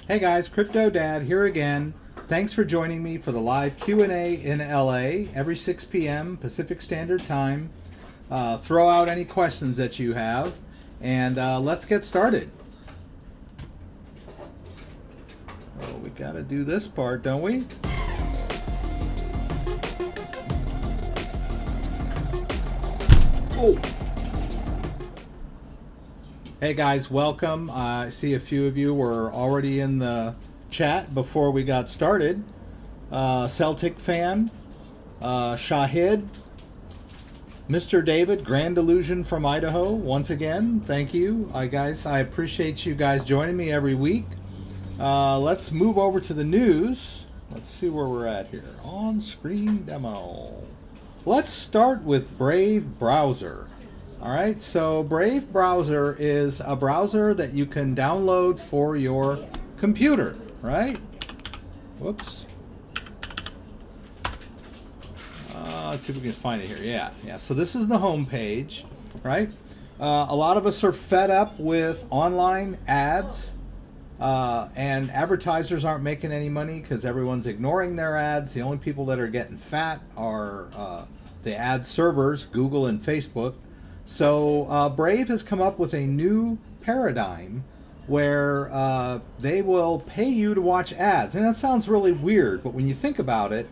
Hey guys, CryptoDad here again. Thanks for joining me for the live Q&A in LA every 6 p.m. Pacific Standard Time. Throw out any questions that you have, and let's get started. Oh, we gotta do this part, don't we? Oh! Hey guys, welcome. I see a few of you were already in the chat before we got started. Celtic fan, Shahid, Mr. David, Grand Illusion from Idaho, once again, thank you. Guys, I appreciate you guys joining me every week. Let's move over to the news. Let's see where we're at here. On screen demo. Let's start with Brave Browser. All right, so Brave Browser is a browser that you can download for your computer, right? Whoops. Let's see if we can find it here. Yeah. So this is the home page, right? A lot of us are fed up with online ads, and advertisers aren't making any money because everyone's ignoring their ads. The only people that are getting fat are the ad servers, Google and Facebook. So Brave has come up with a new paradigm where they will pay you to watch ads. And that sounds really weird, but when you think about it,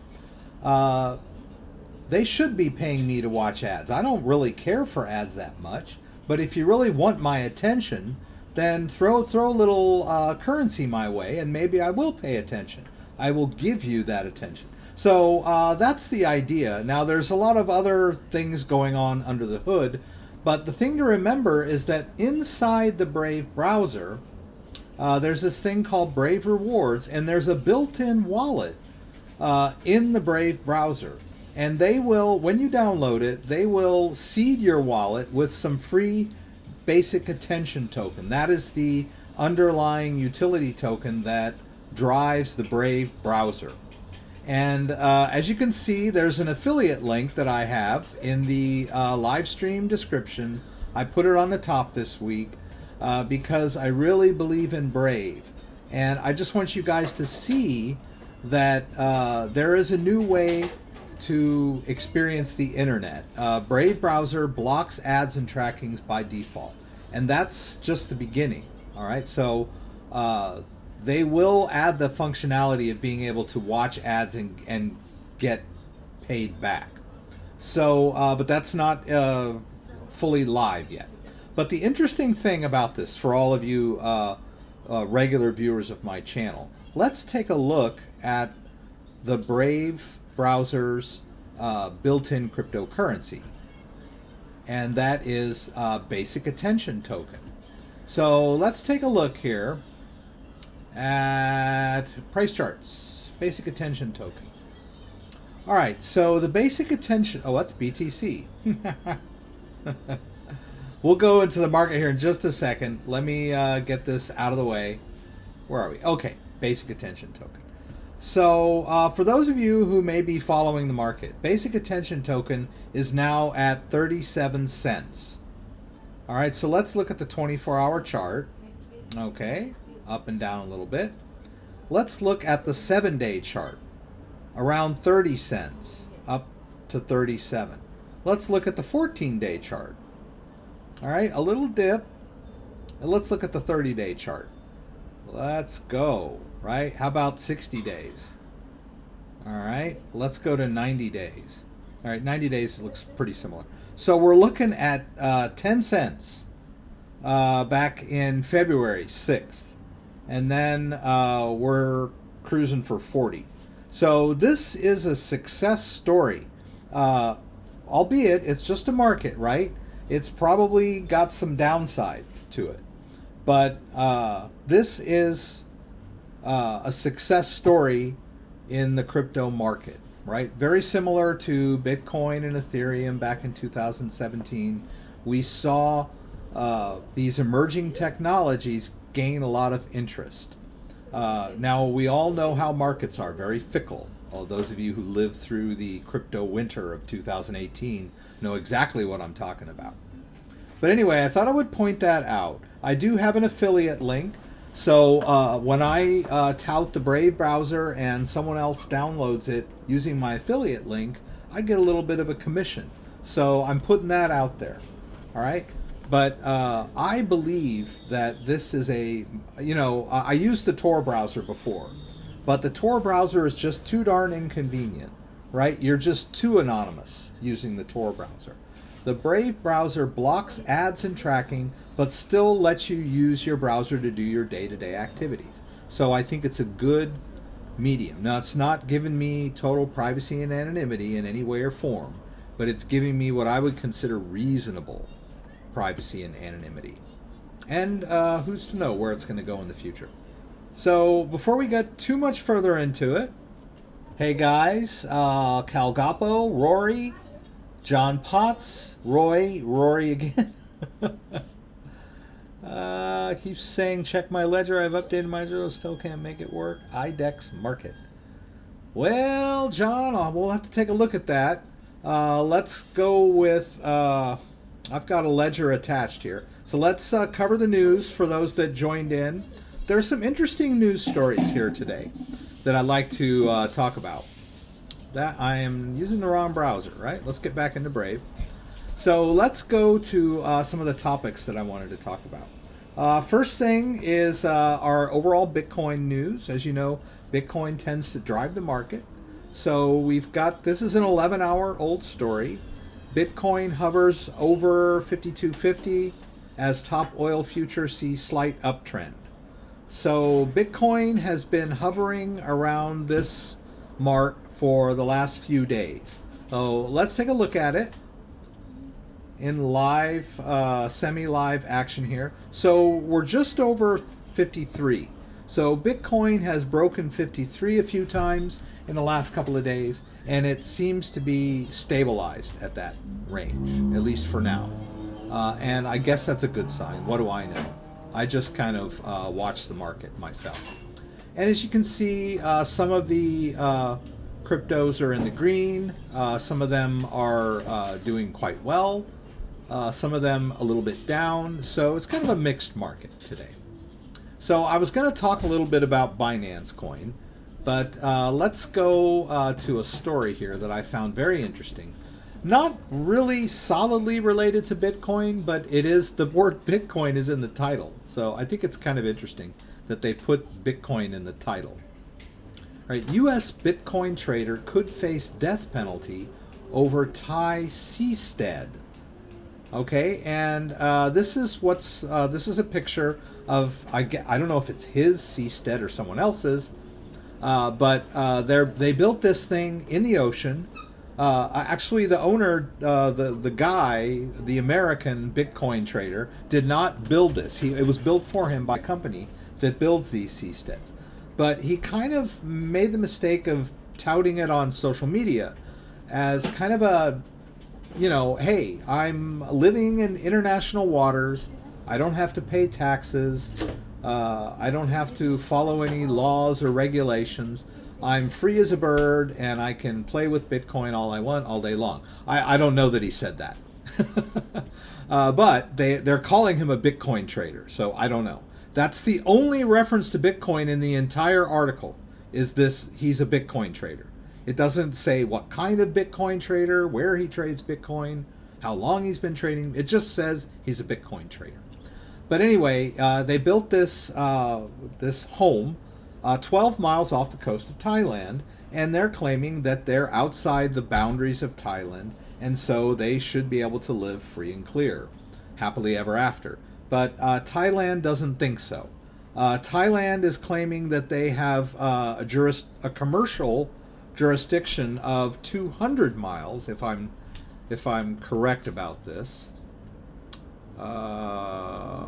they should be paying me to watch ads. I don't really care for ads that much, but if you really want my attention, then throw a little currency my way, and maybe I will pay attention. I will give you that attention. So that's the idea. Now, there's a lot of other things going on under the hood, but the thing to remember is that inside the Brave browser, there's this thing called Brave Rewards, and there's a built-in wallet in the Brave browser. And they will, when you download it, they will seed your wallet with some free basic attention token. That is the underlying utility token that drives the Brave browser. And as you can see, there's an affiliate link that I have in the live stream description. I put it on the top this week because I really believe in Brave. And I just want you guys to see that there is a new way to experience the internet. Brave browser blocks ads and trackings by default. And that's just the beginning. All right, so they will add the functionality of being able to watch ads and get paid back. So, but that's not fully live yet. But the interesting thing about this, for all of you regular viewers of my channel, let's take a look at the Brave browser's built-in cryptocurrency. And that is basic attention token. So let's take a look here at price charts, basic attention token. All right, so the basic attention, oh, that's BTC. We'll go into the market here in just a second. Let me get this out of the way. Where are we? Okay, basic attention token. So for those of you who may be following the market, basic attention token is now at 37 cents. All right, so let's look at the 24-hour chart. Okay, up and down a little bit. Let's look at the 7-day chart. Around 30 cents, up to 37. Let's look at the 14-day chart. All right, a little dip. And let's look at the 30-day chart. Let's go, right? How about 60 days? All right, let's go to 90 days. All right, 90 days looks pretty similar. So we're looking at 10 cents back in February 6th. And then we're cruising for 40. So this is a success story. Albeit it's just a market, right? It's probably got some downside to it. But this is a success story in the crypto market, right? Very similar to Bitcoin and Ethereum back in 2017. We saw these emerging technologies gain a lot of interest. Now, we all know how markets are, very fickle. All those of you who lived through the crypto winter of 2018 know exactly what I'm talking about. But anyway, I thought I would point that out. I do have an affiliate link, So when I tout the Brave browser and someone else downloads it using my affiliate link, I get a little bit of a commission. So I'm putting that out there. All right. But I believe that this is I used the Tor browser before, but the Tor browser is just too darn inconvenient, right? You're just too anonymous using the Tor browser. The Brave browser blocks ads and tracking, but still lets you use your browser to do your day-to-day activities. So I think it's a good medium. Now, it's not giving me total privacy and anonymity in any way or form, but it's giving me what I would consider reasonable privacy and anonymity. And who's to know where it's going to go in the future. So before we get too much further into it, hey guys, Calgapo, Rory, John Potts, Rory again. Keeps saying check my ledger. I've updated my ledger, still can't make it work. IDEX market. Well, John, we'll have to take a look at that. Let's go with I've got a ledger attached here. So let's cover the news for those that joined in. There's some interesting news stories here today that I'd like to talk about. That I am using the wrong browser, right? Let's get back into Brave. So let's go to some of the topics that I wanted to talk about. First thing is our overall Bitcoin news. As you know, Bitcoin tends to drive the market. So we've got, this is an 11-hour-old story. Bitcoin hovers over 5250 as top oil futures see slight uptrend. So Bitcoin has been hovering around this mark for the last few days. So let's take a look at it in live, semi-live action here. So we're just over 53. So Bitcoin has broken 53 a few times in the last couple of days, and it seems to be stabilized at that range, at least for now. And I guess that's a good sign. What do I know? I just kind of watch the market myself. And as you can see, some of the cryptos are in the green. Some of them are doing quite well. Some of them a little bit down. So it's kind of a mixed market today. So I was going to talk a little bit about Binance Coin, but let's go to a story here that I found very interesting. Not really solidly related to Bitcoin, but it is, the word Bitcoin is in the title. So I think it's kind of interesting that they put Bitcoin in the title. All right, U.S. Bitcoin trader could face death penalty over Thai seastead. Okay, and this is a picture of, I don't know if it's his seastead or someone else's, but they built this thing in the ocean. Actually, the owner, the guy, the American Bitcoin trader, did not build this. It was built for him by a company that builds these seasteads. But he kind of made the mistake of touting it on social media as kind of a, hey, I'm living in international waters. I don't have to pay taxes. I don't have to follow any laws or regulations. I'm free as a bird, and I can play with Bitcoin all I want all day long. I don't know that he said that. But they're calling him a Bitcoin trader, so I don't know. That's the only reference to Bitcoin in the entire article, is this, he's a Bitcoin trader. It doesn't say what kind of Bitcoin trader, where he trades Bitcoin, how long he's been trading. It just says he's a Bitcoin trader. But anyway, they built this home 12 miles off the coast of Thailand, and they're claiming that they're outside the boundaries of Thailand, and so they should be able to live free and clear, happily ever after. But Thailand doesn't think so. Thailand is claiming that they have a commercial jurisdiction of 200 miles, if I'm correct about this. I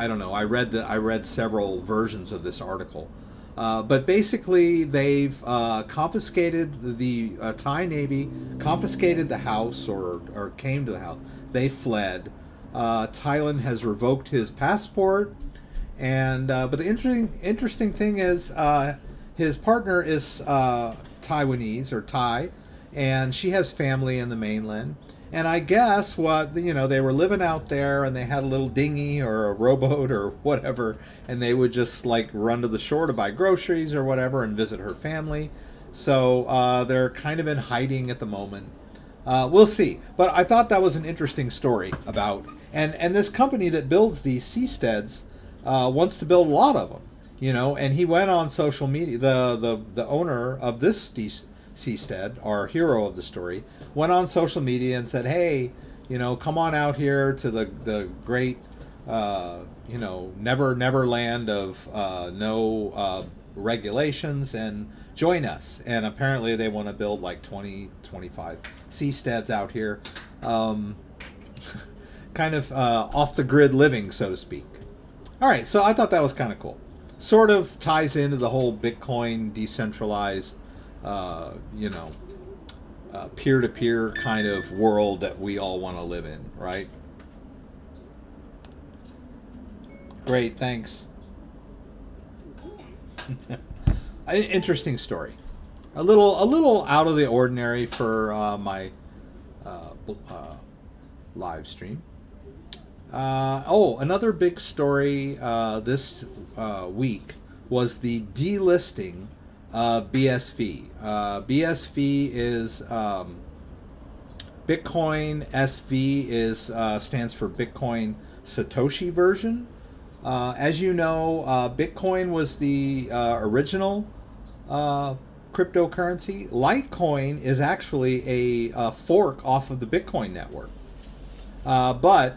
don't know. I read several versions of this article, but basically they've confiscated, the Thai Navy confiscated the house, or came to the house. They fled. Thailand has revoked his passport, and but the interesting thing is his partner is Taiwanese or Thai, and she has family in the mainland. And I guess what, they were living out there and they had a little dinghy or a rowboat or whatever, and they would just like run to the shore to buy groceries or whatever and visit her family. So they're kind of in hiding at the moment. We'll see. But I thought that was an interesting story about, and this company that builds these seasteads wants to build a lot of them, and he went on social media, the owner of this seastead, our hero of the story, went on social media and said, hey, come on out here to the great, never land of no regulations and join us. And apparently they want to build like 25 seasteads out here. Kind of off the grid living, so to speak. All right, so I thought that was kind of cool. Sort of ties into the whole Bitcoin decentralized, peer-to-peer kind of world that we all want to live in, right? Great, thanks. Interesting story. A little out of the ordinary for my live stream. Another big story this week was the delisting BSV. BSV is Bitcoin SV is stands for Bitcoin Satoshi version. As you know, Bitcoin was the original cryptocurrency. Litecoin is actually a fork off of the Bitcoin network, but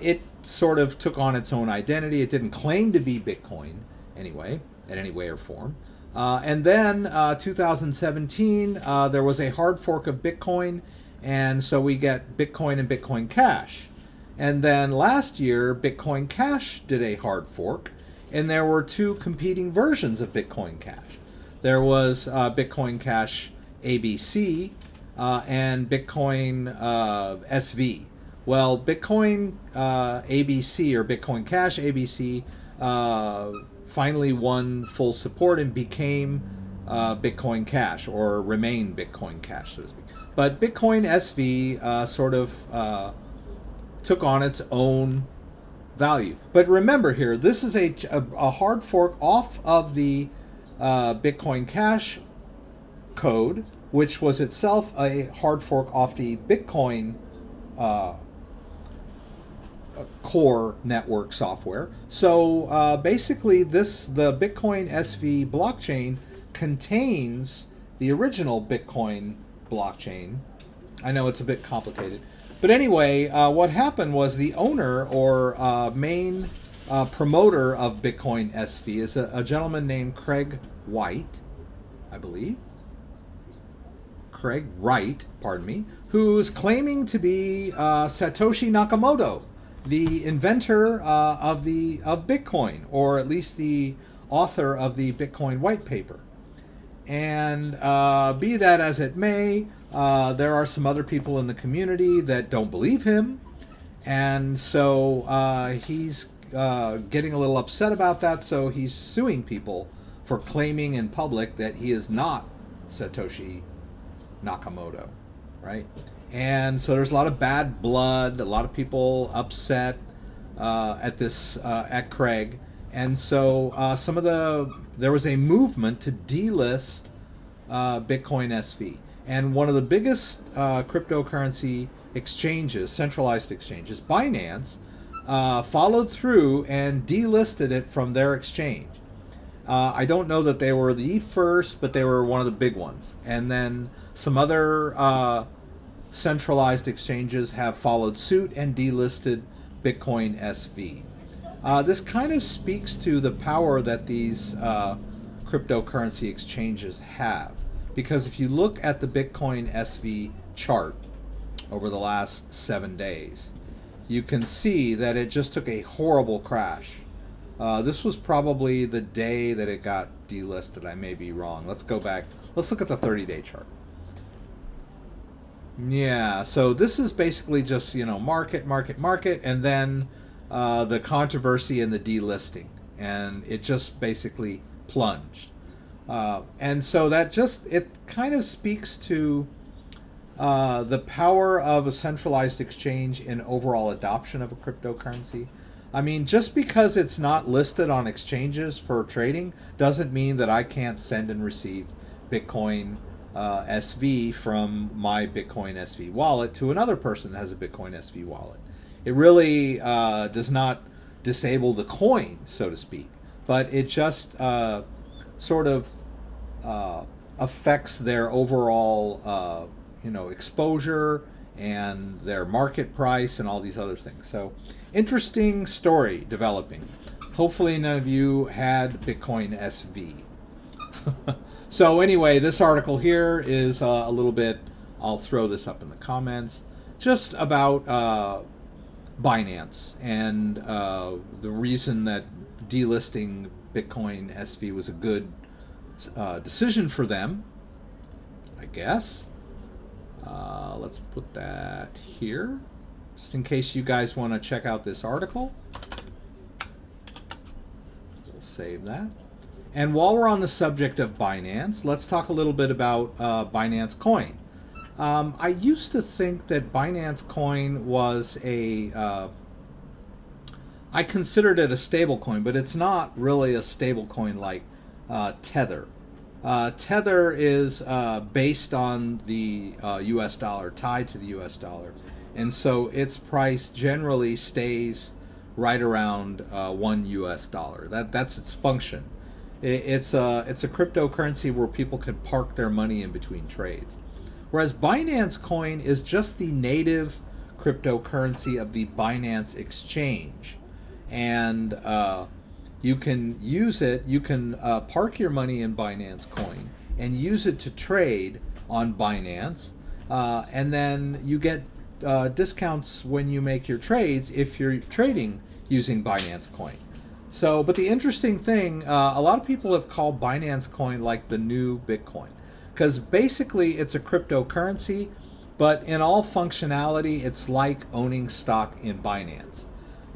it sort of took on its own identity. It didn't claim to be Bitcoin anyway, in any way or form. And then 2017, there was a hard fork of Bitcoin, and so we get Bitcoin and Bitcoin Cash. And then last year, Bitcoin Cash did a hard fork, and there were two competing versions of Bitcoin Cash. There was Bitcoin Cash ABC and Bitcoin SV. Well, Bitcoin ABC or Bitcoin Cash ABC finally won full support and became Bitcoin Cash, or remained Bitcoin Cash, so to speak. But Bitcoin SV sort of took on its own value. But remember here, this is a hard fork off of the Bitcoin Cash code, which was itself a hard fork off the Bitcoin core network software. So basically the Bitcoin SV blockchain contains the original Bitcoin blockchain. I know it's a bit complicated, but anyway, what happened was the owner or main promoter of Bitcoin SV is a gentleman named Craig White, I believe. Craig Wright, pardon me, who's claiming to be Satoshi Nakamoto, the inventor of Bitcoin, or at least the author of the Bitcoin white paper. And be that as it may, there are some other people in the community that don't believe him, and so he's getting a little upset about that. So he's suing people for claiming in public that he is not Satoshi Nakamoto, right? And so there's a lot of bad blood, a lot of people upset at Craig, and so there was a movement to delist Bitcoin SV, and one of the biggest cryptocurrency exchanges, centralized exchanges, Binance, followed through and delisted it from their exchange. I don't know that they were the first, but they were one of the big ones, and then some other centralized exchanges have followed suit and delisted Bitcoin SV. This kind of speaks to the power that these cryptocurrency exchanges have, because if you look at the Bitcoin SV chart over the last 7 days, you can see that it just took a horrible crash. This was probably the day that it got delisted. I may be wrong. Let's go back. Let's look at the 30-day chart. Yeah, so this is basically just, market, and then the controversy and the delisting, and it just basically plunged. And so that it kind of speaks to The power of a centralized exchange in overall adoption of a cryptocurrency. I mean, just because it's not listed on exchanges for trading doesn't mean that I can't send and receive Bitcoin SV from my Bitcoin SV wallet to another person that has a Bitcoin SV wallet. It really does not disable the coin, so to speak, but it just sort of affects their overall exposure and their market price and all these other things. So interesting story developing. Hopefully none of you had Bitcoin SV. So anyway, this article here is a little bit, I'll throw this up in the comments, just about Binance and the reason that delisting Bitcoin SV was a good decision for them, I guess. Let's put that here, just in case you guys want to check out this article. We'll save that. And while we're on the subject of Binance, let's talk a little bit about Binance Coin. I used to think that Binance Coin was I considered it a stable coin, but it's not really a stable coin like Tether. Tether is based on the US dollar, tied to the US dollar. And so its price generally stays right around $1 US. That's its function. It's a cryptocurrency where people can park their money in between trades. Whereas Binance Coin is just the native cryptocurrency of the Binance exchange. And you can use it, you can park your money in Binance Coin and use it to trade on Binance. And then you get discounts when you make your trades if you're trading using Binance Coin. So, but the interesting thing, a lot of people have called Binance Coin like the new Bitcoin, because basically it's a cryptocurrency, but in all functionality, it's like owning stock in Binance.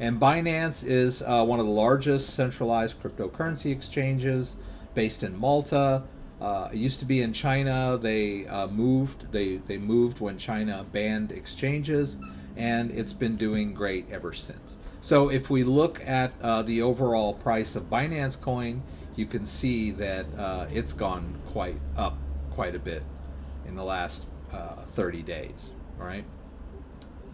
And Binance is one of the largest centralized cryptocurrency exchanges based in Malta. It used to be in China. They moved. They moved when China banned exchanges, and it's been doing great ever since. So if we look at the overall price of Binance Coin, you can see that it's gone quite a bit in the last 30 days. All right.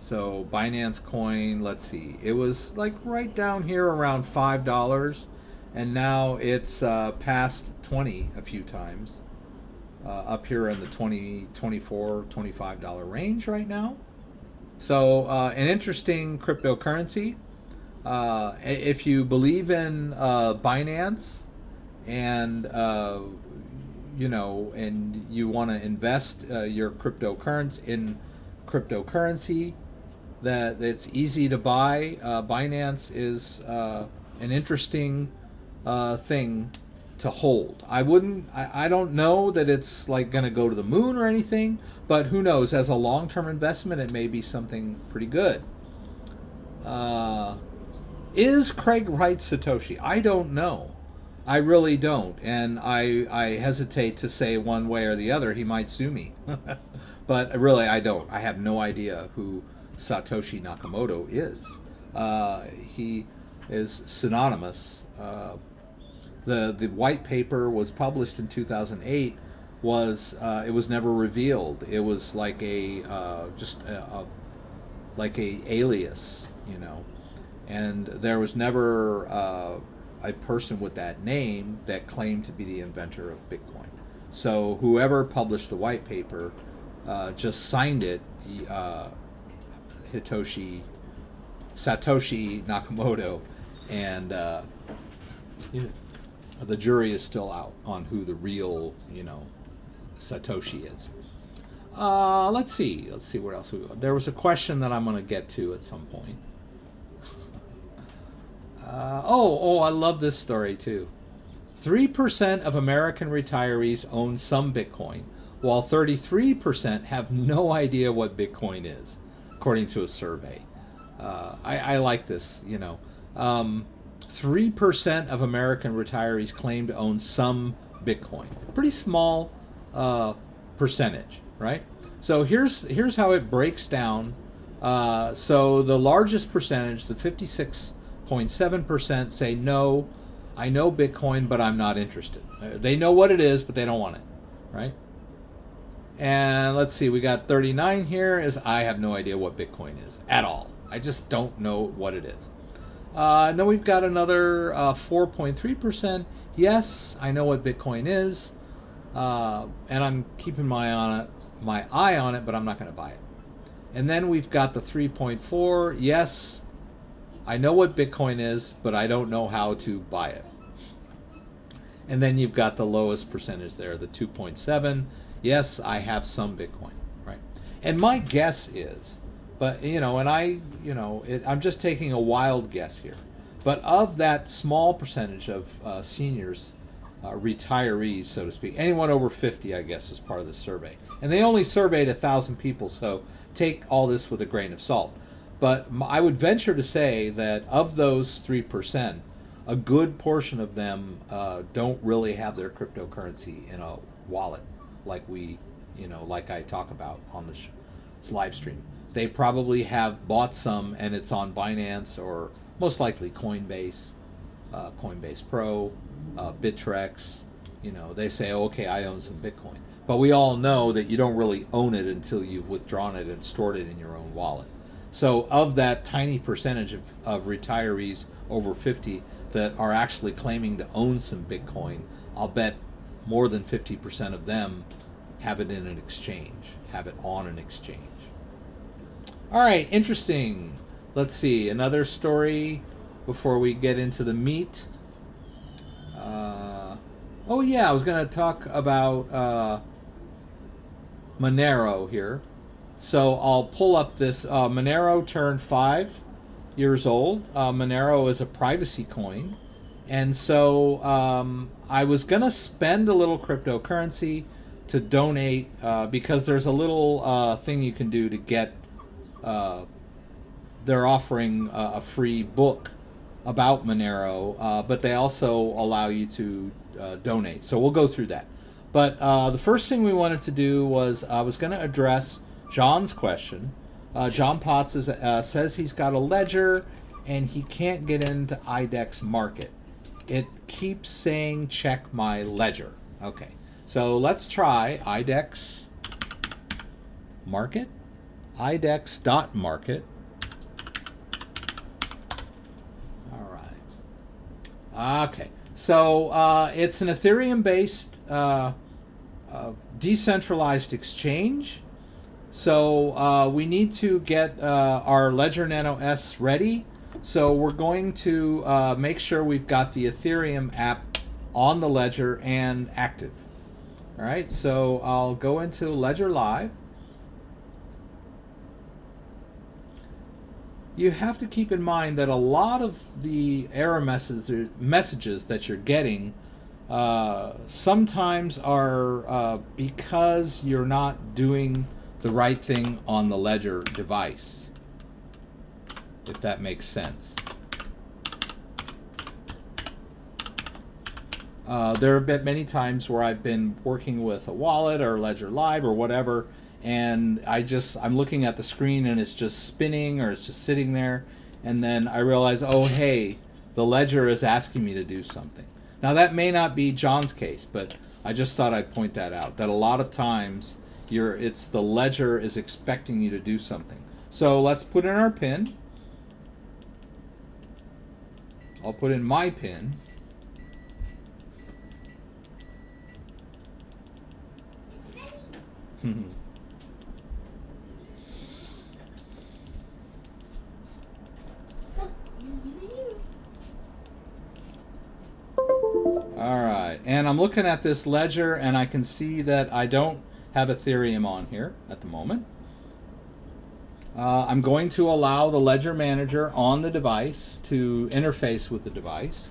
So Binance Coin, let's see, it was like right down here around $5, and now it's past 20 a few times, up here in the $20, $24, $25 range right now. So an interesting cryptocurrency. If you believe in Binance and and you want to invest your cryptocurrency in cryptocurrency that it's easy to buy, Binance is an interesting thing to hold. I don't know that it's like going to go to the moon or anything, but who knows? As a long-term investment, it may be something pretty good. Is Craig right, Satoshi? I don't know. I really don't, and I hesitate to say one way or the other. He might sue me, but really I don't. I have no idea who Satoshi Nakamoto is. He is synonymous. The white paper was published in 2008. It was never revealed. It was like like a alias, and there was never a person with that name that claimed to be the inventor of Bitcoin. So whoever published the white paper just signed it, Satoshi Nakamoto, and the jury is still out on who the real, Satoshi is. Let's see what else there was a question that I'm going to get to at some point. I love this story too. 3% of American retirees own some Bitcoin, while 33% have no idea what Bitcoin is, according to a survey. I like this, 3% of American retirees claim to own some Bitcoin. Pretty small percentage, right? So here's how it breaks down. So the largest percentage, the 56.7%, say no. I know Bitcoin, but I'm not interested. They know what it is, but they don't want it, right? And let's see, we got 39 here. Is I have no idea what Bitcoin is at all. I just don't know what it is. Then we've got another 4.3%. Yes, I know what Bitcoin is, and I'm keeping my eye on it, but I'm not going to buy it. And then we've got the 3.4. Yes, I know what Bitcoin is, but I don't know how to buy it. And then you've got the lowest percentage there, the 2.7. Yes, I have some Bitcoin, right? And my guess is, but I'm just taking a wild guess here, but of that small percentage of seniors, retirees, so to speak, anyone over 50, I guess, is part of the survey. And they only surveyed 1,000 people, so take all this with a grain of salt. But I would venture to say that of those 3%, a good portion of them don't really have their cryptocurrency in a wallet like like I talk about on this live stream. They probably have bought some and it's on Binance or most likely Coinbase, Coinbase Pro, Bittrex. They say, okay, I own some Bitcoin. But we all know that you don't really own it until you've withdrawn it and stored it in your own wallet. So of that tiny percentage of retirees over 50 that are actually claiming to own some Bitcoin, I'll bet more than 50% of them have it in an exchange, have it on an exchange. All right, interesting. Let's see, another story before we get into the meat. Oh yeah, I was going to talk about Monero here. So I'll pull up this. Monero turned 5 years old. Monero is a privacy coin. And so I was going to spend a little cryptocurrency to donate because there's a little thing you can do to get. They're offering a free book about Monero, but they also allow you to donate. So we'll go through that. But the first thing we wanted to do was I was going to address John's question. John Potts says he's got a ledger and he can't get into IDEX Market. It keeps saying check my ledger. Okay, so let's try IDEX Market. IDEX.market. All right. Okay, so it's an Ethereum-based decentralized exchange. So we need to get our Ledger Nano S ready. So we're going to make sure we've got the Ethereum app on the Ledger and active. All right, so I'll go into Ledger Live. You have to keep in mind that a lot of the error messages that you're getting sometimes are because you're not doing the right thing on the Ledger device, if that makes sense. There have been many times where I've been working with a wallet or Ledger Live or whatever, and I'm looking at the screen and it's just spinning or it's just sitting there, and then I realize, oh hey, the Ledger is asking me to do something. Now that may not be John's case, but I just thought I'd point that out, that a lot of times it's the Ledger is expecting you to do something. So let's put in our PIN. I'll put in my PIN. Alright, and I'm looking at this Ledger and I can see that I don't have Ethereum on here at the moment. I'm going to allow the Ledger Manager on the device to interface with the device.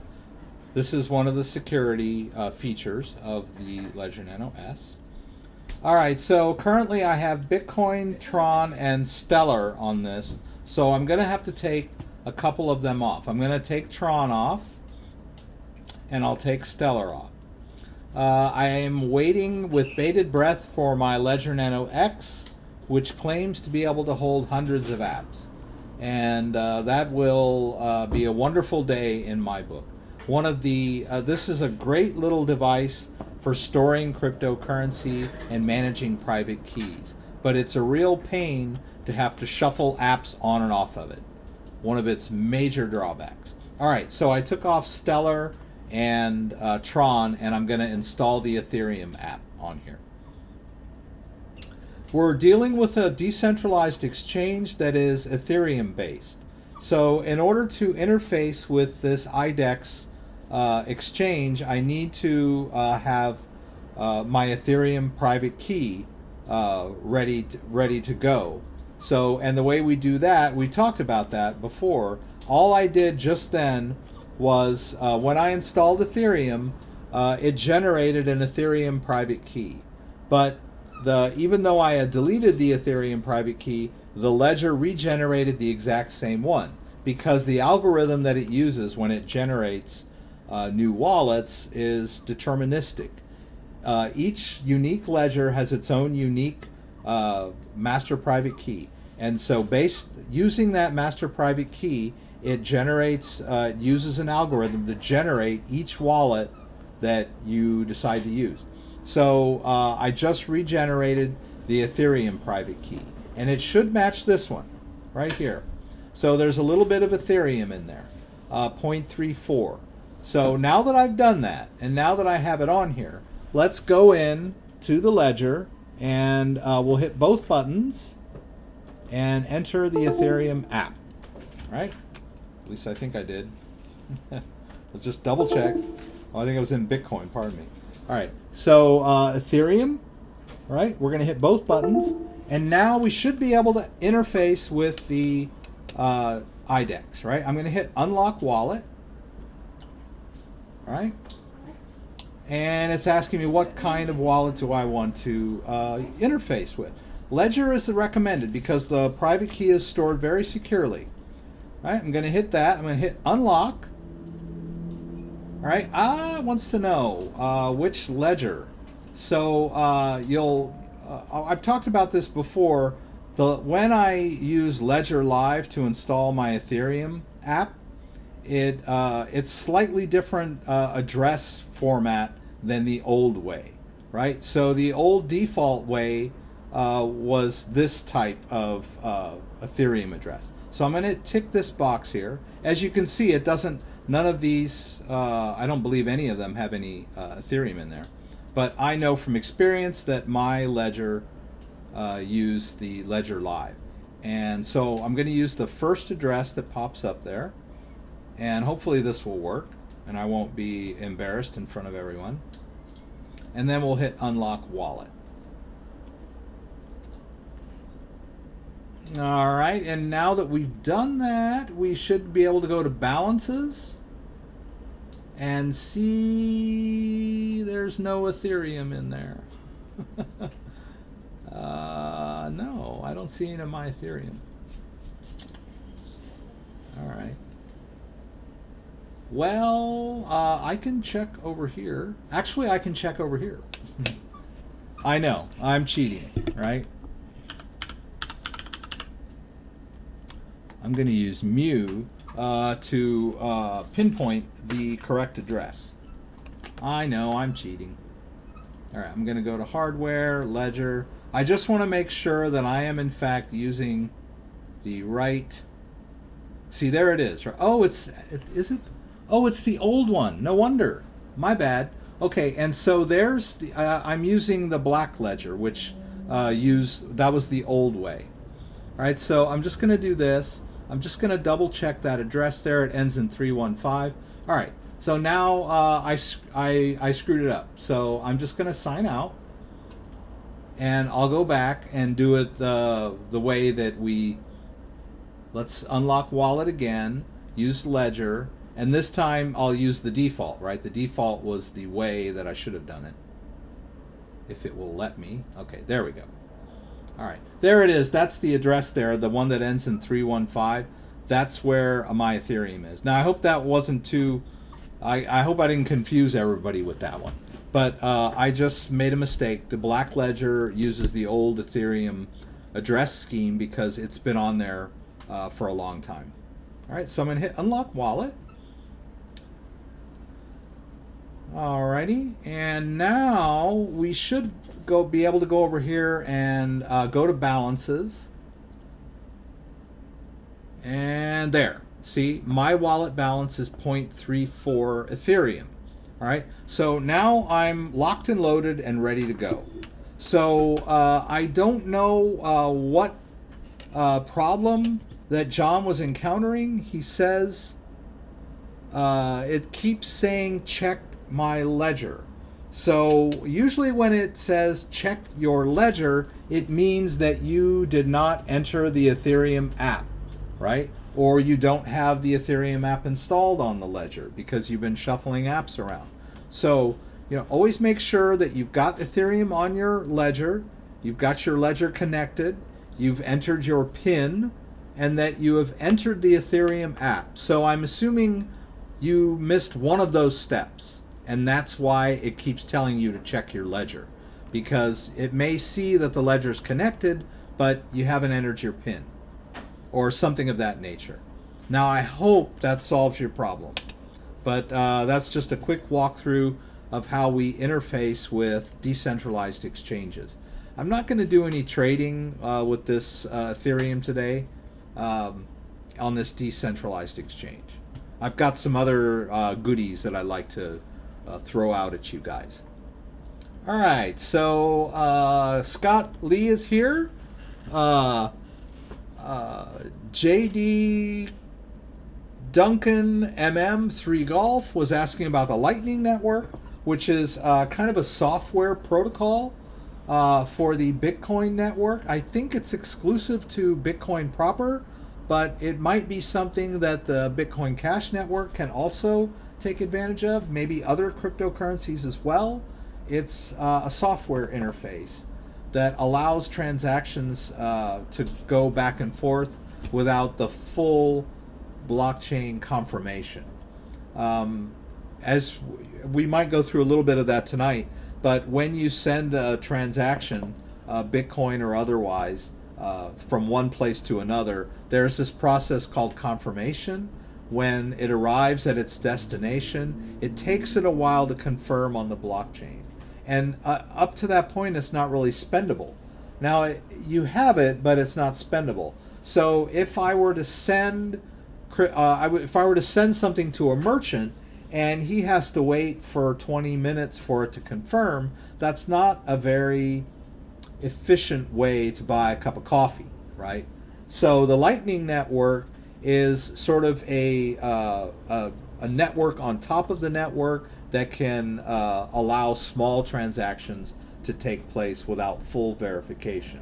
This is one of the security features of the Ledger Nano S. Alright, so currently I have Bitcoin, Tron, and Stellar on this, so I'm going to have to take a couple of them off. I'm going to take Tron off, and I'll take Stellar off. I am waiting with bated breath for my Ledger Nano X which claims to be able to hold hundreds of apps. And that will be a wonderful day in my book. One of the this is a great little device for storing cryptocurrency and managing private keys, but it's a real pain to have to shuffle apps on and off of it. One of its major drawbacks. All right, so I took off Stellar and Tron, and I'm going to install the Ethereum app on here. We're dealing with a decentralized exchange that is Ethereum based. So in order to interface with this IDEX exchange, I need to have my Ethereum private key ready to go. So, and the way we do that, we talked about that before. All I did just then was when I installed Ethereum, it generated an Ethereum private key. But even though I had deleted the Ethereum private key, the ledger regenerated the exact same one, because the algorithm that it uses when it generates new wallets is deterministic. Each unique ledger has its own unique master private key, and so using that master private key, it generates uses an algorithm to generate each wallet that you decide to use. So I just regenerated the Ethereum private key, and it should match this one right here. So there's a little bit of Ethereum in there, 0.34. So now that I've done that, and now that I have it on here, let's go in to the ledger, and we'll hit both buttons and enter the Ethereum app. Right? At least I think I did. Let's just double check. Oh, I think it was in Bitcoin, pardon me. All right, so Ethereum, right? We're going to hit both buttons, and now we should be able to interface with the IDEX, right? I'm going to hit Unlock Wallet, all right? And it's asking me what kind of wallet do I want to interface with. Ledger is the recommended because the private key is stored very securely. All right, I'm going to hit that. I'm going to hit Unlock. All right, it wants to know which ledger. So I've talked about this before. When I use Ledger Live to install my Ethereum app, it's slightly different address format than the old way, right? So the old default way was this type of Ethereum address. So I'm going to tick this box here. As you can see, it doesn't. None of these, I don't believe any of them have any Ethereum in there. But I know from experience that my ledger used the Ledger Live. And so I'm going to use the first address that pops up there. And hopefully this will work, and I won't be embarrassed in front of everyone. And then we'll hit Unlock Wallet. All right, and now that we've done that, we should be able to go to Balances and see there's no Ethereum in there. No, I don't see any of my Ethereum. All right. Well, I can check over here. Actually, I can check over here. I know, I'm cheating, right? I'm going to use mu to pinpoint the correct address. I know, I'm cheating. All right, I'm going to go to Hardware, Ledger. I just want to make sure that I am in fact using the right. See, there it is. Oh, is it? Oh, it's the old one. No wonder. My bad. Okay, and so there's the. I'm using the black ledger, which that was the old way. All right, so I'm just going to do this. I'm just going to double check that address there. It ends in 315. All right, so now I screwed it up. So I'm just going to sign out, and I'll go back and do it the way that let's unlock wallet again, use ledger, and this time I'll use the default, right? The default was the way that I should have done it. If it will let me. Okay, there we go. All right, there it is. That's the address there, the one that ends in 315. That's where my Ethereum is. Now, I hope that wasn't too... I hope I didn't confuse everybody with that one. But I just made a mistake. The black ledger uses the old Ethereum address scheme because it's been on there for a long time. All right, so I'm going to hit unlock wallet. Alrighty, and now we should be able to go over here and go to balances. And there, see, my wallet balance is 0.34 Ethereum. All right, so now I'm locked and loaded and ready to go. So I don't know what problem that John was encountering. He says it keeps saying check my ledger. So usually when it says check your ledger, it means that you did not enter the Ethereum app, right? Or you don't have the Ethereum app installed on the ledger because you've been shuffling apps around. So, you know, always make sure that you've got Ethereum on your ledger, you've got your ledger connected, you've entered your PIN, and that you have entered the Ethereum app. So I'm assuming you missed one of those steps, and that's why it keeps telling you to check your ledger, because it may see that the ledger's connected, but you haven't entered your PIN or something of that nature. Now I hope that solves your problem, but that's just a quick walkthrough of how we interface with decentralized exchanges. I'm not going to do any trading with this Ethereum today on this decentralized exchange. I've got some other goodies that I like to throw out at you guys. All right, so Scott Lee is here. JD Duncan MM3 Golf was asking about the Lightning Network, which is kind of a software protocol for the Bitcoin network. I think it's exclusive to Bitcoin proper, but it might be something that the Bitcoin Cash network can also take advantage of, maybe other cryptocurrencies as well. It's a software interface that allows transactions to go back and forth without the full blockchain confirmation. As we might go through a little bit of that tonight, but when you send a transaction, Bitcoin or otherwise, from one place to another, there's this process called confirmation. When it arrives at its destination, it takes it a while to confirm on the blockchain. And up to that point, it's not really spendable. Now, you have it, but it's not spendable. So if I were to send something to a merchant and he has to wait for 20 minutes for it to confirm, that's not a very efficient way to buy a cup of coffee, right? So the Lightning Network is sort of a network on top of the network that can allow small transactions to take place without full verification.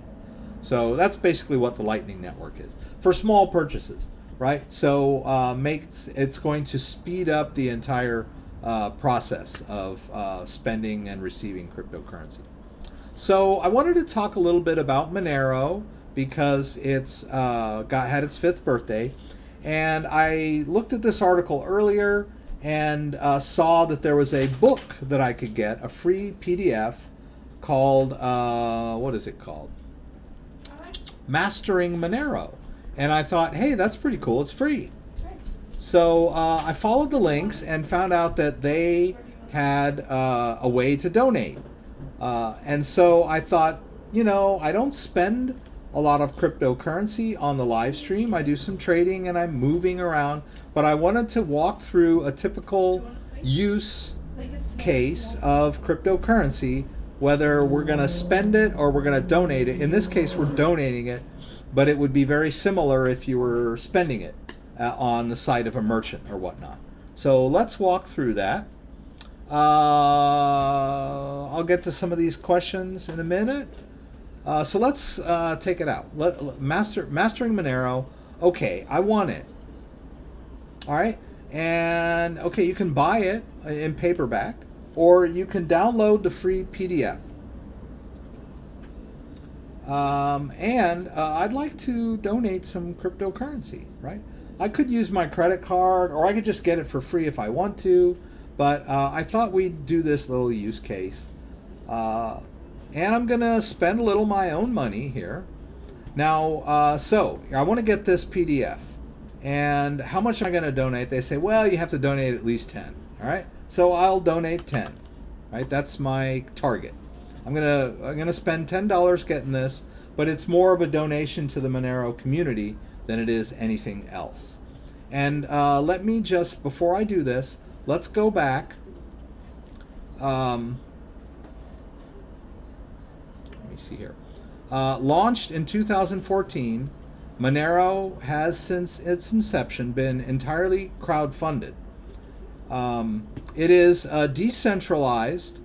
So that's basically what the Lightning Network is for small purchases, right? So it's going to speed up the entire process of spending and receiving cryptocurrency. So I wanted to talk a little bit about Monero because it's had its 5th birthday, and I looked at this article earlier and saw that there was a book that I could get, a free PDF called, what is it called? Mastering Monero. And I thought, hey, that's pretty cool, it's free. So I followed the links and found out that they had a way to donate. And so I thought, you know, I don't spend a lot of cryptocurrency on the live stream. I do some trading and I'm moving around, but I wanted to walk through a typical use case of cryptocurrency, whether we're going to spend it or we're going to donate it. In this case, we're donating it, but it would be very similar if you were spending it on the site of a merchant or whatnot. So let's walk through that. I'll get to some of these questions in a minute. So let's take it out. Mastering Monero. Okay, I want it. All right, and okay, you can buy it in paperback, or you can download the free PDF. And I'd like to donate some cryptocurrency, right? I could use my credit card, or I could just get it for free if I want to, but I thought we'd do this little use case. And I'm going to spend a little my own money here. Now, so I want to get this PDF. And how much am I going to donate? They say, well, you have to donate at least 10. All right. So I'll donate 10. Right. That's my target. I'm gonna spend $10 getting this, but it's more of a donation to the Monero community than it is anything else. And let me just, before I do this, let's go back. Let me see here. Launched in 2014, Monero has since its inception been entirely crowdfunded. It is a decentralized,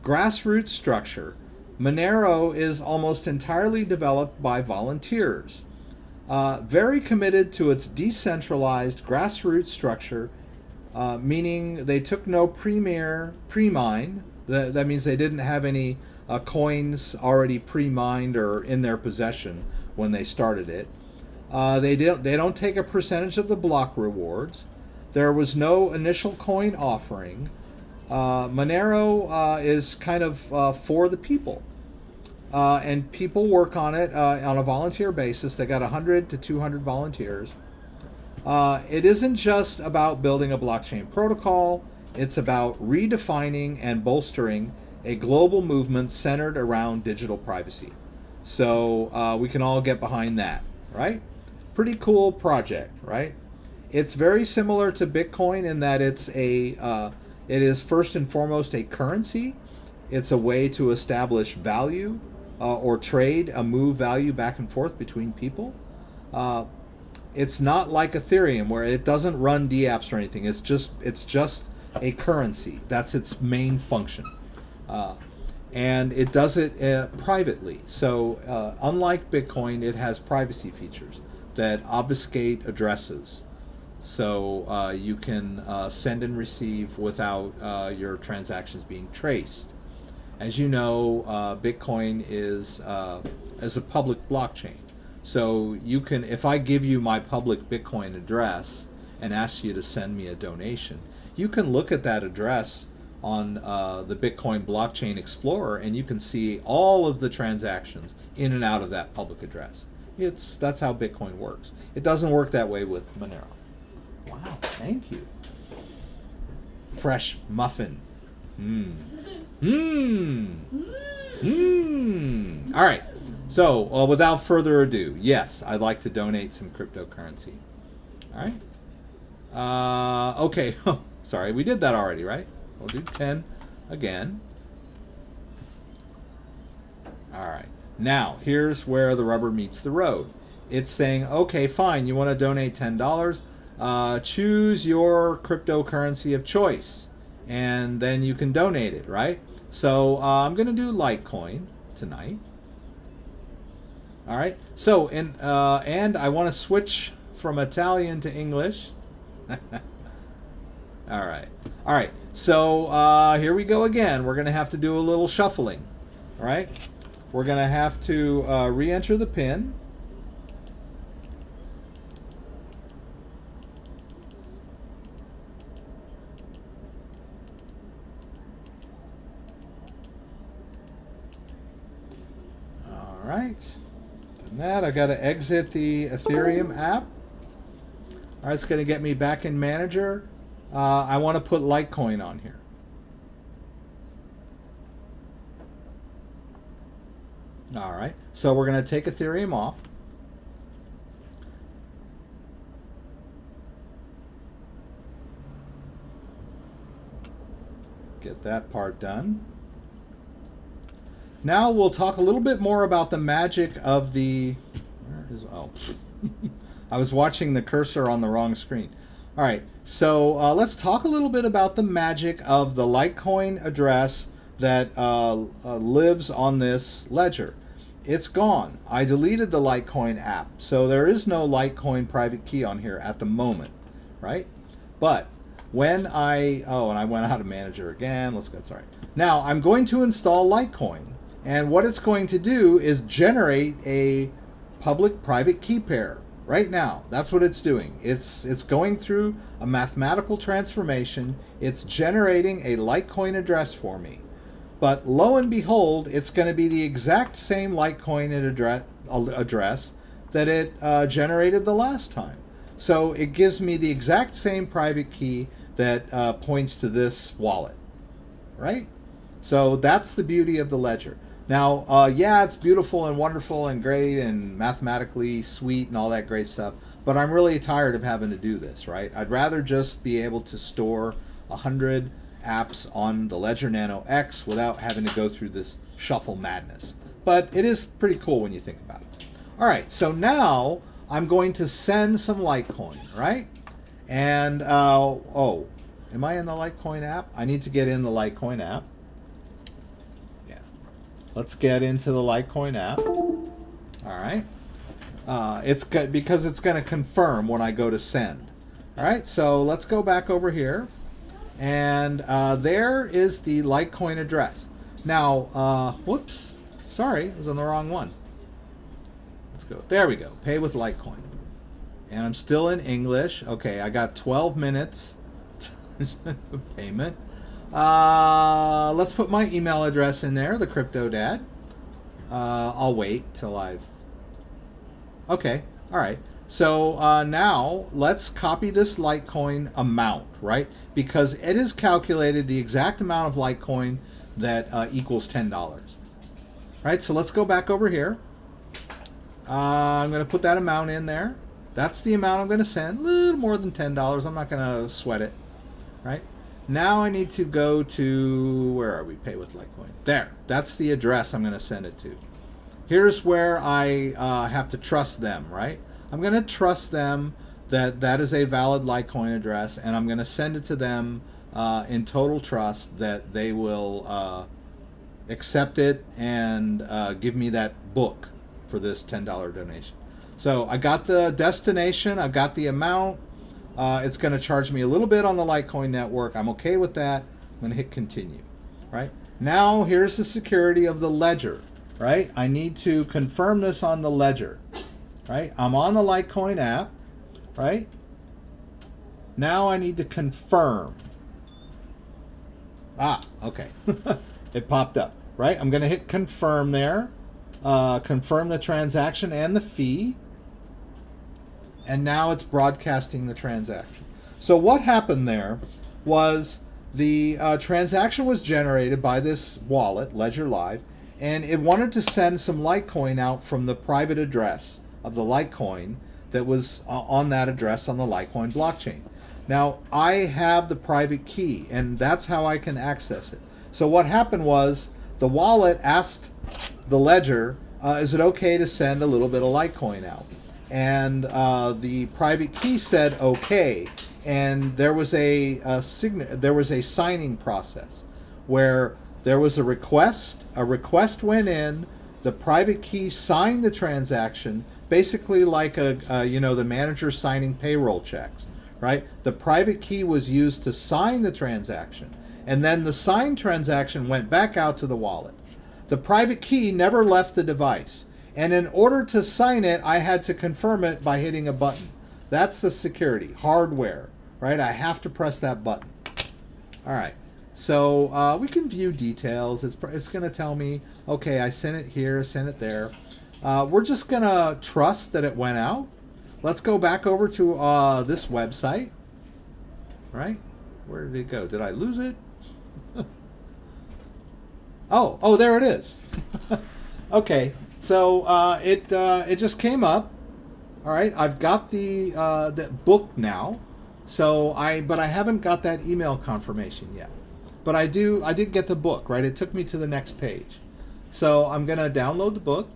grassroots structure. Monero is almost entirely developed by volunteers. Very committed to its decentralized, grassroots structure, meaning they took no pre-mine. That means they didn't have any coins already pre-mined or in their possession when they started it. They don't take a percentage of the block rewards. There was no initial coin offering. Monero is kind of for the people. And people work on it on a volunteer basis. They got 100 to 200 volunteers. It isn't just about building a blockchain protocol. It's about redefining and bolstering a global movement centered around digital privacy. So we can all get behind that, right? Pretty cool project, right? It's very similar to Bitcoin in that it is first and foremost a currency. It's a way to establish value or trade, move value back and forth between people. It's not like Ethereum where it doesn't run dApps or anything. It's just a currency. That's its main function. And it does it privately. So unlike Bitcoin, it has privacy features that obfuscate addresses. So you can send and receive without your transactions being traced. As you know, Bitcoin is a public blockchain. So you can, if I give you my public Bitcoin address and ask you to send me a donation, you can look at that address on the Bitcoin Blockchain Explorer and you can see all of the transactions in and out of that public address. That's how Bitcoin works. It doesn't work that way with Monero. Wow, thank you. Fresh muffin. All right. So, without further ado, yes, I'd like to donate some cryptocurrency. All right. Okay. Sorry, we did that already, right? We'll do 10 again. All right. Now, here's where the rubber meets the road. It's saying, okay, fine, you want to donate $10. Choose your cryptocurrency of choice, and then you can donate it, right? So I'm going to do Litecoin tonight. All right. So, and I want to switch from Italian to English. All right. All right. So here we go again. We're going to have to do a little shuffling. All right. We're going to have to re-enter the PIN. All right. Done that. I got to exit the Ethereum app. All right. It's going to get me back in Manager. I want to put Litecoin on here. All right, so we're going to take Ethereum off. Get that part done. Now we'll talk a little bit more about the magic of the... Where is... Oh, I was watching the cursor on the wrong screen. All right, so let's talk a little bit about the magic of the Litecoin address that lives on this ledger. It's gone. I deleted the Litecoin app, so there is no Litecoin private key on here at the moment, right? But when and I went out of Manager again. Let's get started. Now I'm going to install Litecoin, and what it's going to do is generate a public-private key pair. Right now, that's what it's doing. It's going through a mathematical transformation. It's generating a Litecoin address for me. But lo and behold, it's going to be the exact same Litecoin address that it generated the last time. So it gives me the exact same private key that points to this wallet, right? So that's the beauty of the ledger. Now, yeah, it's beautiful and wonderful and great and mathematically sweet and all that great stuff, but I'm really tired of having to do this, right? I'd rather just be able to store 100 apps on the Ledger Nano X without having to go through this shuffle madness. But it is pretty cool when you think about it. All right, so now I'm going to send some Litecoin, right? And, oh, am I in the Litecoin app? I need to get in the Litecoin app. Yeah. Let's get into the Litecoin app. All right. It's good because it's going to confirm when I go to send. All right, so let's go back over here. And there is the Litecoin address. Now, whoops, sorry, I was on the wrong one. Let's go. There we go. Pay with Litecoin. And I'm still in English. Okay, I got 12 minutes to payment. Let's put my email address in there, the CryptoDad. I'll wait till I've... Okay, all right. So now let's copy this Litecoin amount, right? Because it is calculated the exact amount of Litecoin that equals $10. Right, so let's go back over here. I'm going to put that amount in there. That's the amount I'm going to send. A little more than $10. I'm not going to sweat it. Right? Now I need to go to, where are we? Pay with Litecoin. There. That's the address I'm going to send it to. Here's where I have to trust them, right? I'm going to trust them that that is a valid Litecoin address, and I'm going to send it to them in total trust that they will accept it and give me that book for this $10 donation. So I got the destination, I've got the amount. It's going to charge me a little bit on the Litecoin network. I'm okay with that. I'm going to hit continue, right? Now here's the security of the ledger, right? I need to confirm this on the ledger. Right? I'm on the Litecoin app, right? Now I need to confirm. Ah, okay. It popped up, right? I'm going to hit confirm there. Confirm the transaction and the fee. And now it's broadcasting the transaction. So what happened there was the transaction was generated by this wallet, Ledger Live, and it wanted to send some Litecoin out from the private address of the Litecoin that was on that address on the Litecoin blockchain. Now, I have the private key, and that's how I can access it. So what happened was the wallet asked the Ledger, is it okay to send a little bit of Litecoin out? And the private key said okay, and there was a signing process where there was a request went in, the private key signed the transaction, basically like the manager signing payroll checks, right? The private key was used to sign the transaction, and then the signed transaction went back out to the wallet. The private key never left the device, and in order to sign it, I had to confirm it by hitting a button. That's the security, hardware, right? I have to press that button. All right, so we can view details. It's going to tell me, okay, I sent it here, sent it there. We're just going to trust that it went out. Let's go back over to this website. Right? Where did it go? Did I lose it? Oh, there it is. Okay, so it just came up. All right, I've got the book now. But I haven't got that email confirmation yet. But I did get the book, right? It took me to the next page. So I'm going to download the book.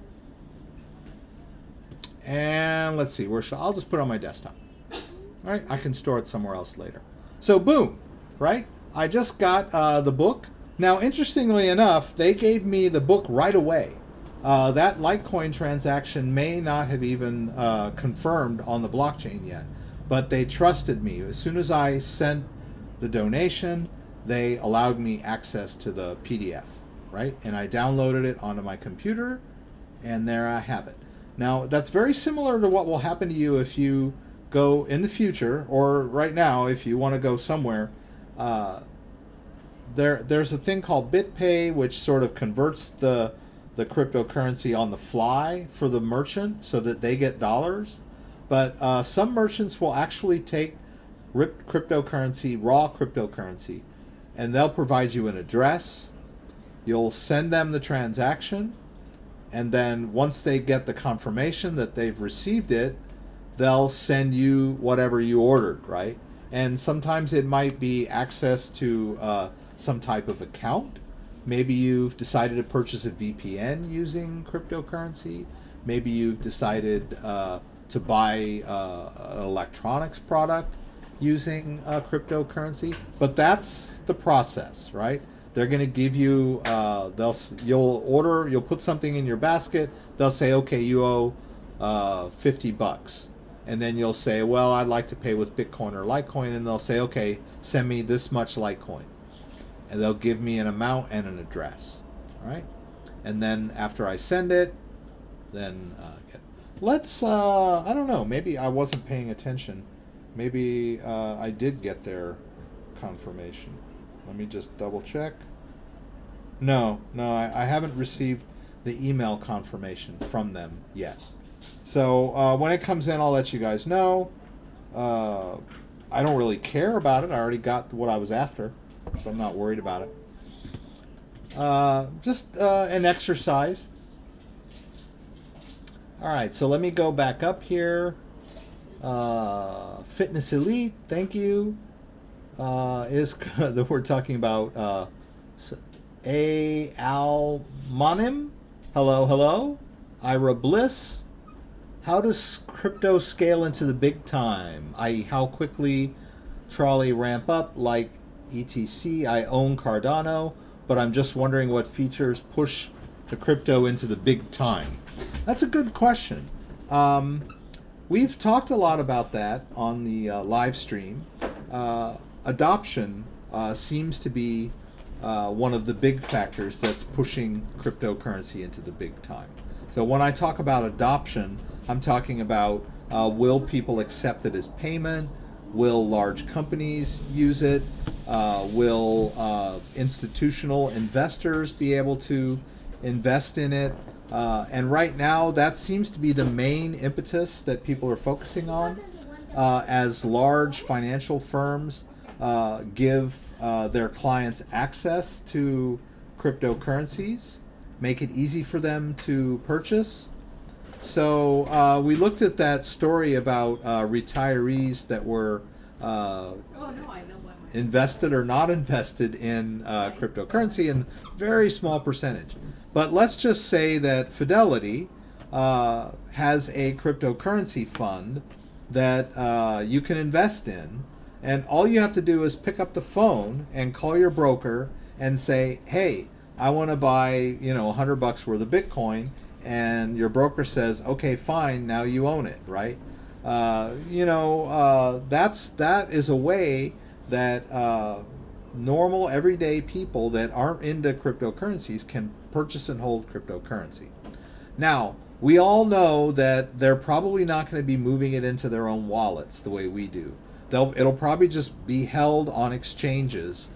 And let's see, I'll just put it on my desktop. All right, I can store it somewhere else later. So boom, right? I just got the book. Now, interestingly enough, they gave me the book right away. That Litecoin transaction may not have even confirmed on the blockchain yet, but they trusted me. As soon as I sent the donation, they allowed me access to the PDF, right? And I downloaded it onto my computer, and there I have it. Now, that's very similar to what will happen to you if you go in the future, or right now, if you want to go somewhere. there's a thing called BitPay, which sort of converts the cryptocurrency on the fly for the merchant so that they get dollars. But some merchants will actually take cryptocurrency, raw cryptocurrency, and they'll provide you an address. You'll send them the transaction, and then once they get the confirmation that they've received it, they'll send you whatever you ordered, right? And sometimes it might be access to some type of account. Maybe you've decided to purchase a VPN using cryptocurrency. Maybe you've decided to buy an electronics product using cryptocurrency. But that's the process, right? They're going to give you, you'll put something in your basket. They'll say, okay, you owe $50. And then you'll say, well, I'd like to pay with Bitcoin or Litecoin. And they'll say, okay, send me this much Litecoin. And they'll give me an amount and an address. All right. And then after I send it, then let's, I don't know, maybe I wasn't paying attention. Maybe I did get their confirmation. Let me just double check. No, I haven't received the email confirmation from them yet. So when it comes in, I'll let you guys know. I don't really care about it. I already got what I was after, so I'm not worried about it. Just an exercise. All right, so let me go back up here. Fitness Elite, thank you. Is that we're talking about Almanim? Hello. Ira Bliss. How does crypto scale into the big time? I.e., how quickly trolley ramp up like ETC? I own Cardano, but I'm just wondering what features push the crypto into the big time. That's a good question. We've talked a lot about that on the live stream. Adoption seems to be one of the big factors that's pushing cryptocurrency into the big time. So when I talk about adoption, I'm talking about will people accept it as payment? Will large companies use it? Will institutional investors be able to invest in it? And right now, that seems to be the main impetus that people are focusing on as large financial firms give their clients access to cryptocurrencies, make it easy for them to purchase. So we looked at that story about retirees that were invested or not invested in cryptocurrency, and very small percentage. But let's just say that Fidelity has a cryptocurrency fund that you can invest in, and all you have to do is pick up the phone and call your broker and say, hey, I want to buy $100 worth of Bitcoin, and your broker says, okay, fine, now you own it, right? That is a way that normal everyday people that aren't into cryptocurrencies can purchase and hold cryptocurrency. Now, we all know that they're probably not going to be moving it into their own wallets the way we do. It'll probably just be held on exchanges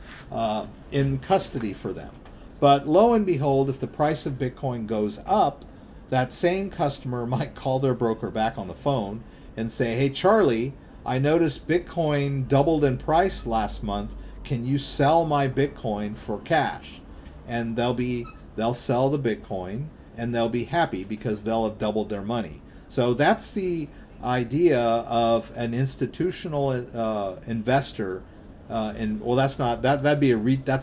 in custody for them. But lo and behold, if the price of Bitcoin goes up, that same customer might call their broker back on the phone and say, hey, Charlie, I noticed Bitcoin doubled in price last month. Can you sell my Bitcoin for cash? And they'll sell the Bitcoin, and they'll be happy because they'll have doubled their money. So that's the idea of an institutional investor. That's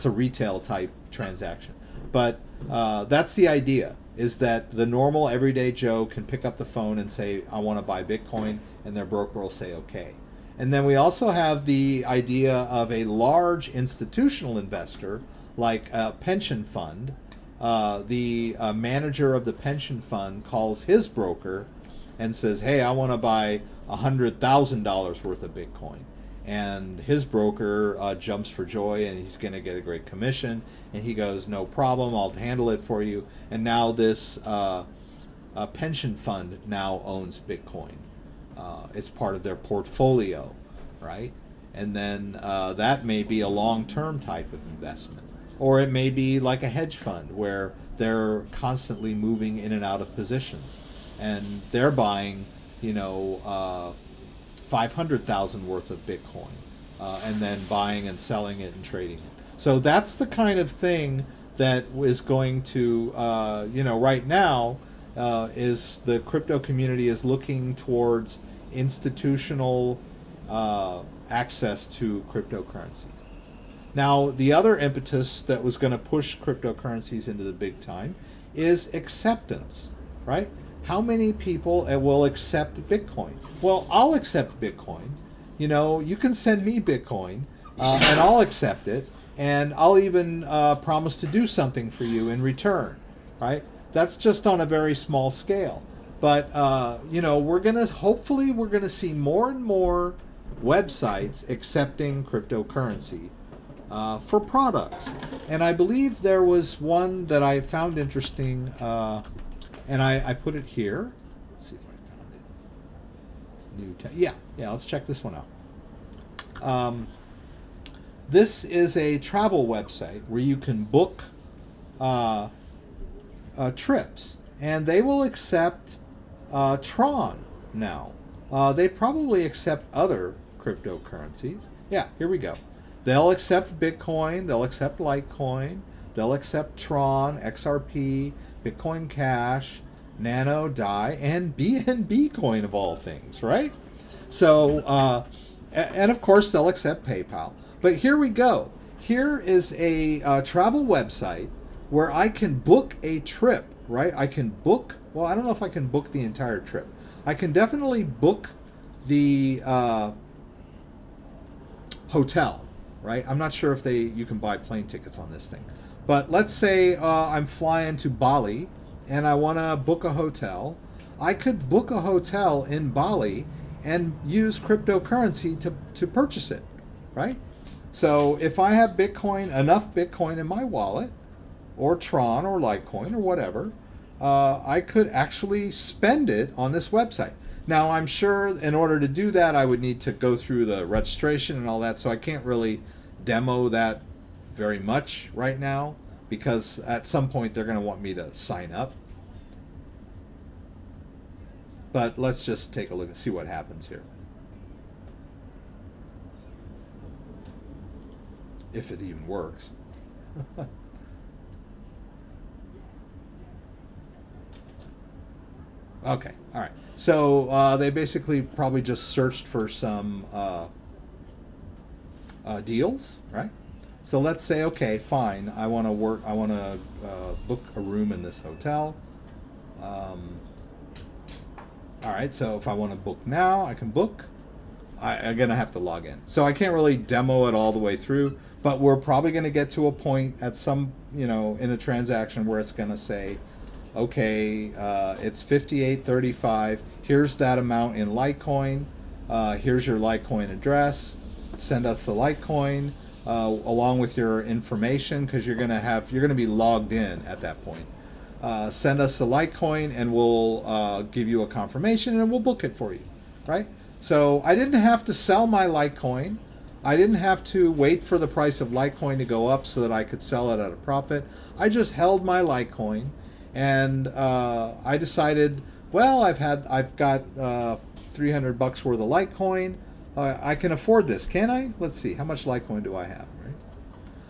a retail type transaction. But that's the idea, is that the normal everyday Joe can pick up the phone and say, I want to buy Bitcoin, and their broker will say, okay. And then we also have the idea of a large institutional investor, like a pension fund. The manager of the pension fund calls his broker and says, hey, I want to buy $100,000 worth of Bitcoin. And his broker jumps for joy, and he's going to get a great commission. And he goes, no problem, I'll handle it for you. And now this pension fund now owns Bitcoin. It's part of their portfolio, right? And then that may be a long-term type of investment. Or it may be like a hedge fund where they're constantly moving in and out of positions, and they're buying, 500,000 worth of Bitcoin, and then buying and selling it and trading it. So that's the kind of thing that is going to, right now, is the crypto community is looking towards institutional access to cryptocurrencies. Now, the other impetus that was going to push cryptocurrencies into the big time is acceptance, right? How many people will accept Bitcoin? Well, I'll accept Bitcoin. You can send me Bitcoin, and I'll accept it, and I'll even promise to do something for you in return, right? That's just on a very small scale. But, hopefully we're going to see more and more websites accepting cryptocurrency for products. And I believe there was one that I found interesting, and I put it here. Let's see if I found it. Yeah, let's check this one out. This is a travel website where you can book trips, and they will accept Tron now. They probably accept other cryptocurrencies. Yeah, here we go. They'll accept Bitcoin, they'll accept Litecoin, they'll accept Tron, XRP, Bitcoin Cash, Nano, DAI, and BNB Coin of all things, right? So, and of course they'll accept PayPal. But here we go. Here is a travel website where I can book a trip, right? I can book, well, I don't know if I can book the entire trip. I can definitely book the hotel, right? I'm not sure if you can buy plane tickets on this thing. But let's say I'm flying to Bali and I want to book a hotel. I could book a hotel in Bali and use cryptocurrency to purchase it, right? So if I have Bitcoin, enough Bitcoin in my wallet, or Tron or Litecoin or whatever, I could actually spend it on this website. Now, I'm sure in order to do that, I would need to go through the registration and all that, so I can't really demo that very much right now, because at some point they're going to want me to sign up. But let's just take a look and see what happens here. If it even works. Okay, all right. So they basically probably just searched for some deals, right? So let's say, okay, fine. I want to book a room in this hotel. All right. So if I want to book now, I can book. I'm gonna have to log in. So I can't really demo it all the way through, but we're probably gonna get to a point at some, in a transaction where it's gonna say, okay, it's 58.35. Here's that amount in Litecoin. Here's your Litecoin address. Send us the Litecoin along with your information, because you're gonna be logged in at that point. Send us the Litecoin, and we'll give you a confirmation, and we'll book it for you, right? So I didn't have to sell my Litecoin. I didn't have to wait for the price of Litecoin to go up so that I could sell it at a profit. I just held my Litecoin. And I decided, well, I've got $300 worth of Litecoin. I can afford this, can I? Let's see, how much Litecoin do I have? Right?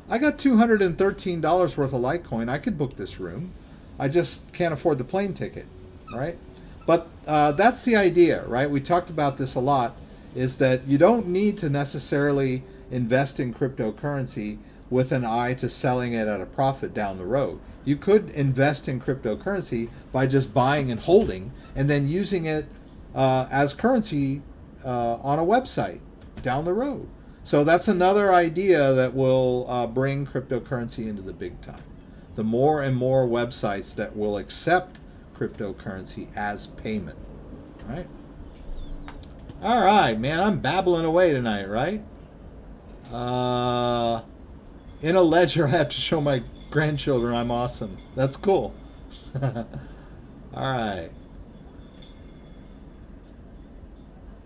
I got $213 worth of Litecoin. I could book this room. I just can't afford the plane ticket, right? But that's the idea, right? We talked about this a lot. Is that you don't need to necessarily invest in cryptocurrency with an eye to selling it at a profit down the road. You could invest in cryptocurrency by just buying and holding, and then using it as currency on a website down the road. So that's another idea that will bring cryptocurrency into the big time. The more and more websites that will accept cryptocurrency as payment, right? All right, man, I'm babbling away tonight, right? In a ledger, I have to show my grandchildren I'm awesome. That's cool. All right.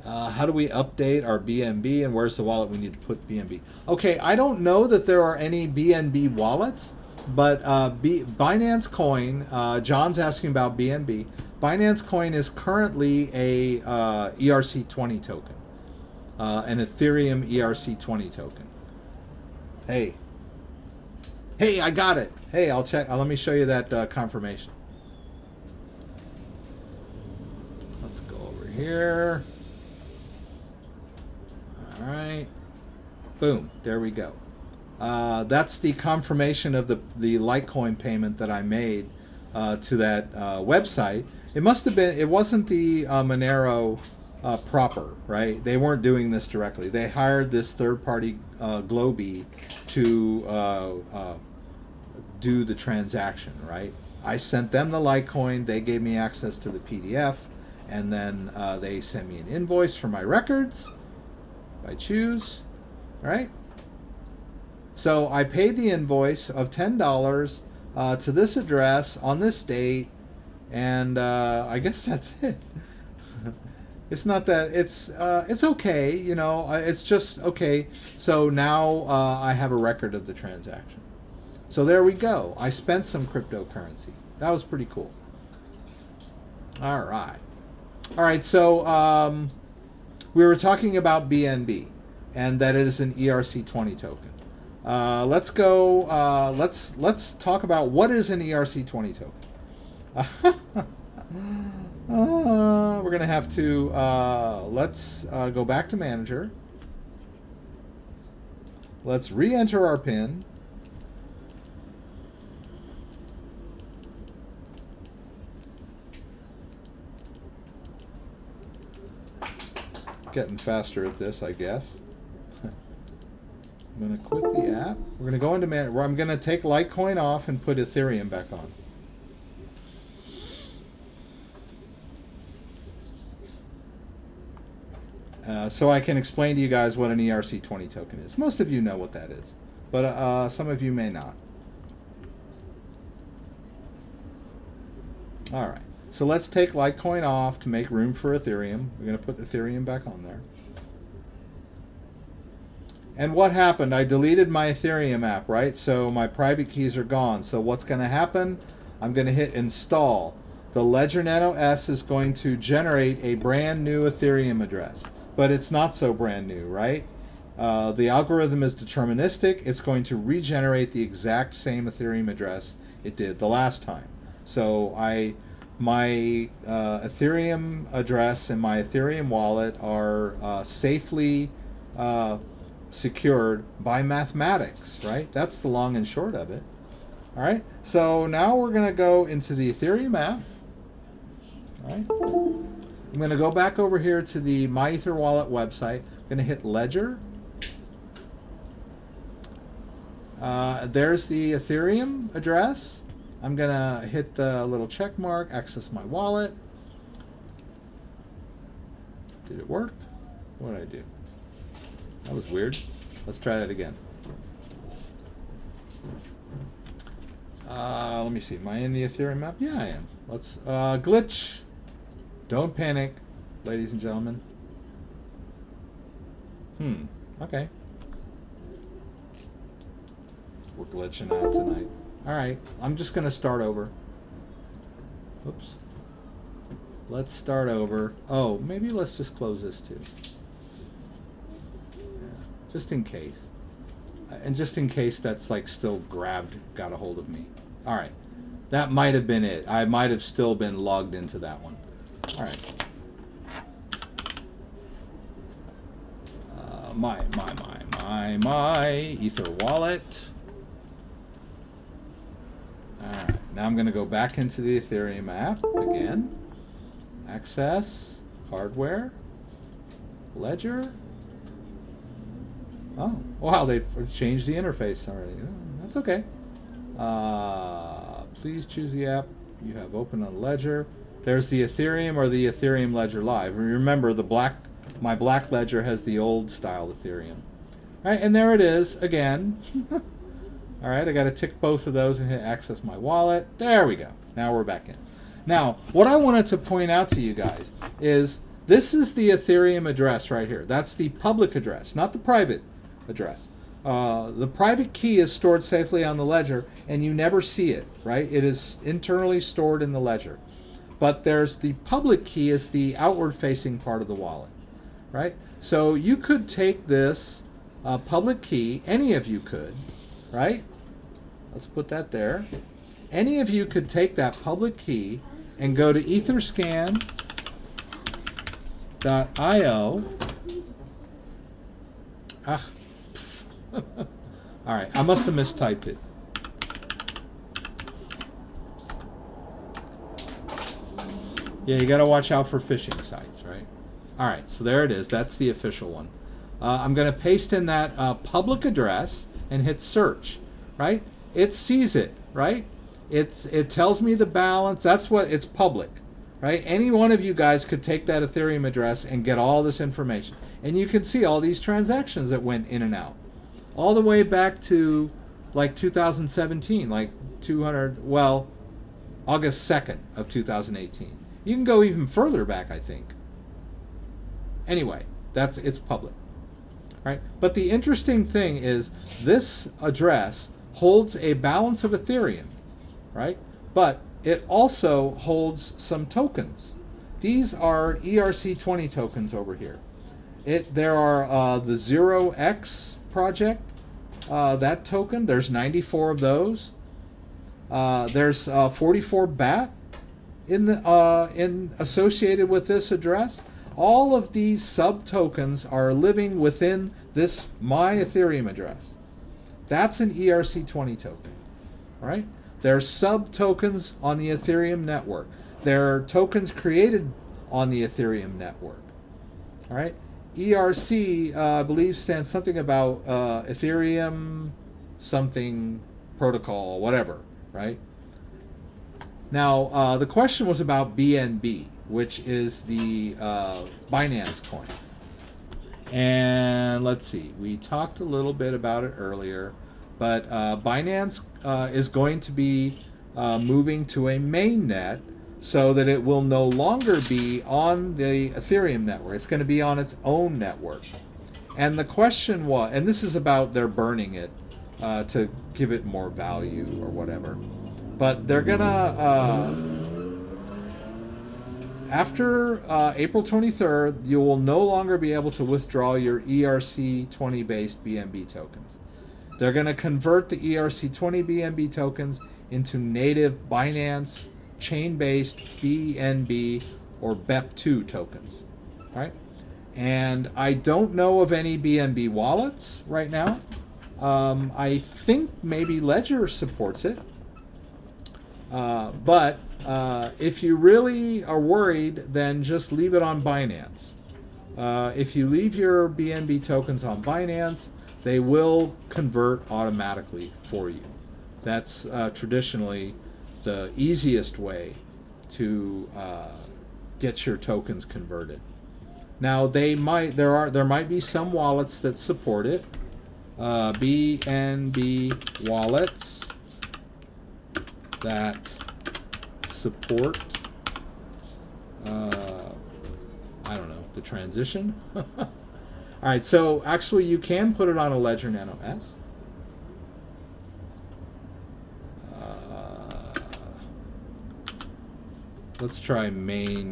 How do we update our BNB, and where's the wallet we need to put BNB? Okay, I don't know that there are any BNB wallets, but Binance Coin, John's asking about BNB. Binance Coin is currently a ERC20 token, an Ethereum ERC20 token. Hey, I got it. Hey, I'll check. Let me show you that confirmation. Let's go over here. All right, boom, there we go. That's the confirmation of the Litecoin payment that I made to that website. It must have been, it wasn't the Monero proper, right? They weren't doing this directly. They hired this third-party Glaive to do the transaction, right? I sent them the Litecoin, they gave me access to the PDF, and then they sent me an invoice for my records. I choose, right? So I paid the invoice of $10 to this address on this date, and I guess that's it. It's not that it's okay, you know. It's just okay. So now I have a record of the transaction. So there we go. I spent some cryptocurrency. That was pretty cool. All right. So we were talking about BNB, and that it is an ERC20 token. Let's go. Let's talk about what is an ERC20 token. We're gonna have to. Let's go back to manager. Let's re-enter our PIN. Getting faster at this, I guess. I'm going to quit the app. We're going to go into manager. I'm going to take Litecoin off and put Ethereum back on. So I can explain to you guys what an ERC20 token is. Most of you know what that is, but some of you may not. All right. So let's take Litecoin off to make room for Ethereum. We're going to put Ethereum back on there. And what happened? I deleted my Ethereum app, right? So my private keys are gone. So what's going to happen? I'm going to hit install. The Ledger Nano S is going to generate a brand new Ethereum address. But it's not so brand new, right? The algorithm is deterministic. It's going to regenerate the exact same Ethereum address it did the last time. So my Ethereum address and my Ethereum wallet are safely secured by mathematics, right? That's the long and short of it. All right, so now we're going to go into the Ethereum app. All right, I'm going to go back over here to the My Ether Wallet website. I'm going to hit Ledger. There's the Ethereum address. I'm going to hit the little check mark, access my wallet. Did it work? What did I do? That was weird. Let's try that again. Let me see. Am I in the Ethereum app? Yeah, I am. Let's glitch. Don't panic, ladies and gentlemen. Okay. We're glitching out tonight. All right. I'm just going to start over. Oops. Let's start over. Oh, maybe let's just close this too. Just in case. And just in case that's like still got a hold of me. All right. That might have been it. I might have still been logged into that one. All right. My Ether wallet. All right. Now I'm going to go back into the Ethereum app again. Access, hardware, Ledger. Oh, wow, they've changed the interface already. Oh, that's okay. Please choose the app you have open on Ledger. There's the Ethereum or the Ethereum Ledger Live. Remember, my black ledger has the old style Ethereum. All right, and there it is again. All right, I got to tick both of those and hit access my wallet. There we go. Now we're back in. Now, what I wanted to point out to you guys is This is the Ethereum address right here. That's the public address, not the private address. The private key is stored safely on the ledger, and you never see it, right? It is internally stored in the ledger. But there's the public key is the outward-facing part of the wallet, right? So you could take this public key, any of you could, right? Let's put that there. Any of you could take that public key and go to etherscan.io. All right, I must have mistyped it. Yeah, you got to watch out for phishing sites, right? All right, so there it is. That's the official one. I'm going to paste in that public address and hit search, right? It sees it, right? It tells me the balance. That's what it's public, right? Any one of you guys could take that Ethereum address and get all this information. And you can see all these transactions that went in and out. All the way back to like 2017, like August 2nd of 2018. You can go even further back, I think. Anyway, it's public, right? But the interesting thing is this address holds a balance of Ethereum, right? But it also holds some tokens. These are ERC20 tokens over here. There are the 0x project, that token. There's 94 of those. There's 44 BAT in associated with this address. All of these sub tokens are living within this my Ethereum address. That's an ERC20 token, right? There are sub tokens on the Ethereum network. There are tokens created on the Ethereum network, all right? ERC, I believe, stands something about Ethereum something protocol, whatever, right? Now, the question was about BNB, which is the Binance Coin. And let's see, we talked a little bit about it earlier, but Binance is going to be moving to a mainnet so that it will no longer be on the Ethereum network. It's going to be on its own network. And the question was, and this is about they're burning it to give it more value or whatever. But they're going to, after April 23rd, you will no longer be able to withdraw your ERC20 based BNB tokens. They're going to convert the ERC20 BNB tokens into native Binance chain-based BNB or BEP2 tokens, right? And I don't know of any BNB wallets right now. I think maybe Ledger supports it. But if you really are worried, then just leave it on Binance. If you leave your BNB tokens on Binance, they will convert automatically for you. That's traditionally the easiest way to get your tokens converted. Now there might be some wallets that support it. BNB wallets that support I don't know, the transition. All right, so actually you can put it on a Ledger Nano S. Let's try main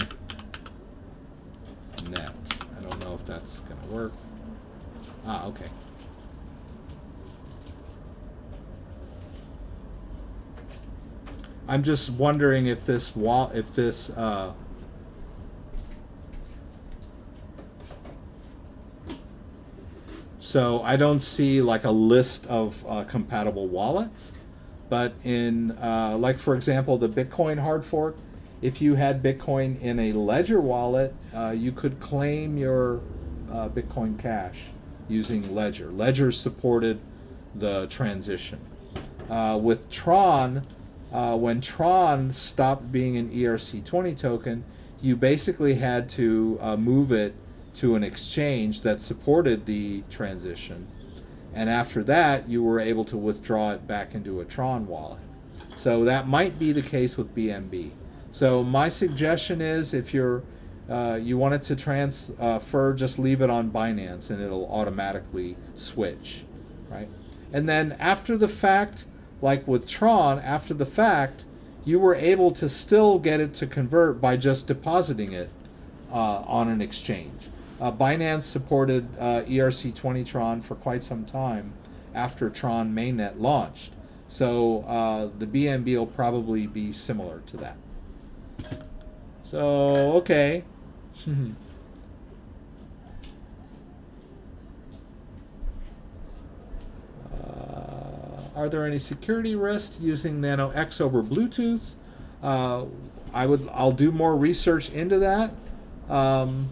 net. I don't know if that's going to work. Okay. I'm just wondering if this so I don't see like a list of compatible wallets, but in like for example the Bitcoin hard fork, if you had Bitcoin in a Ledger wallet, you could claim your Bitcoin Cash using Ledger. Ledger supported the transition. With Tron, when Tron stopped being an ERC20 token, you basically had to move it to an exchange that supported the transition. And after that, you were able to withdraw it back into a Tron wallet. So that might be the case with BNB. So my suggestion is if you're you want it to transfer, just leave it on Binance and it'll automatically switch, right? And then after the fact, like with Tron, after the fact, you were able to still get it to convert by just depositing it on an exchange. Binance supported ERC20 Tron for quite some time after Tron mainnet launched. So the BNB will probably be similar to that. So, okay. Are there any security risks using Nano X over Bluetooth? I'll do more research into that. I'm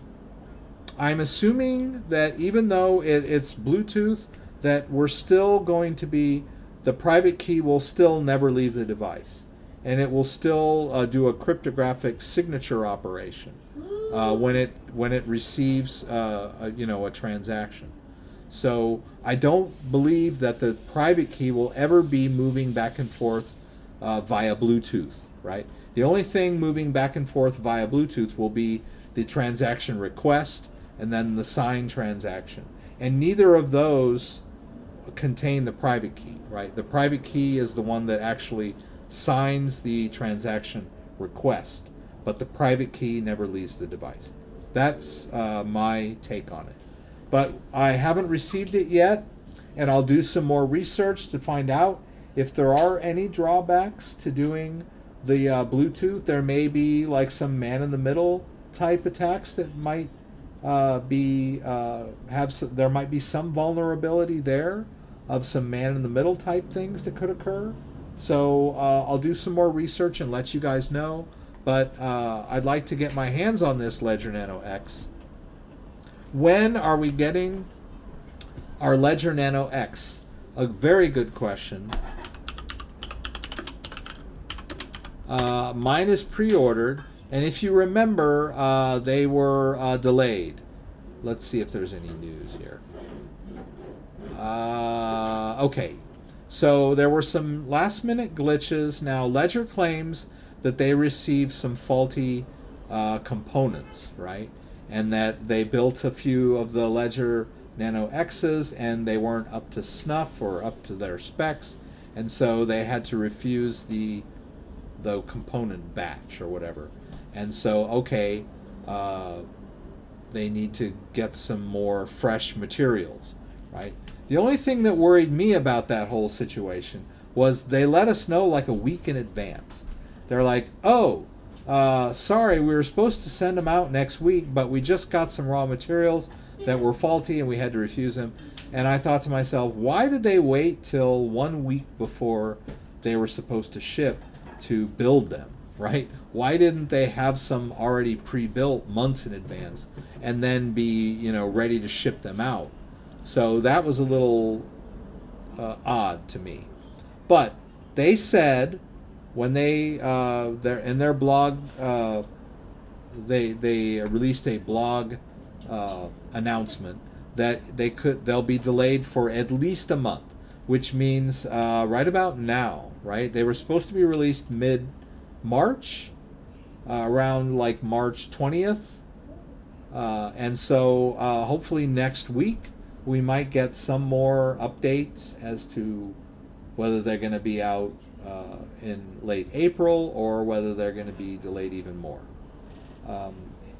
assuming that even though it's Bluetooth, that we're still going to be, the private key will still never leave the device, and it will still do a cryptographic signature operation when it receives a transaction. So I don't believe that the private key will ever be moving back and forth via Bluetooth, right? The only thing moving back and forth via Bluetooth will be the transaction request and then the signed transaction. And neither of those contain the private key, right? The private key is the one that actually signs the transaction request, but the private key never leaves the device. That's my take on it. But I haven't received it yet, and I'll do some more research to find out if there are any drawbacks to doing the Bluetooth. There may be like some man-in-the-middle type attacks that might there might be some vulnerability there of some man-in-the-middle type things that could occur. So I'll do some more research and let you guys know. But I'd like to get my hands on this Ledger Nano X. When are we getting our Ledger Nano X? A very good question. Mine is pre-ordered, and if you remember, they were delayed. Let's see if there's any news here. Okay, so there were some last-minute glitches. Now, Ledger claims that they received some faulty components, right? And that they built a few of the Ledger Nano X's and they weren't up to snuff or up to their specs, and so they had to refuse the component batch or whatever. And so, okay, they need to get some more fresh materials, right? The only thing that worried me about that whole situation was they let us know like a week in advance. They're like, oh, sorry, we were supposed to send them out next week, but we just got some raw materials that were faulty and we had to refuse them. And I thought to myself, why did they wait till 1 week before they were supposed to ship to build them, right? Why didn't they have some already pre-built months in advance and then be, ready to ship them out? So that was a little odd to me. But they said, when they're in their blog, they released a blog announcement that they'll be delayed for at least a month, which means right about now, right? They were supposed to be released mid-March, around like March 20th, and so hopefully next week we might get some more updates as to whether they're going to be out in late April or whether they're going to be delayed even more.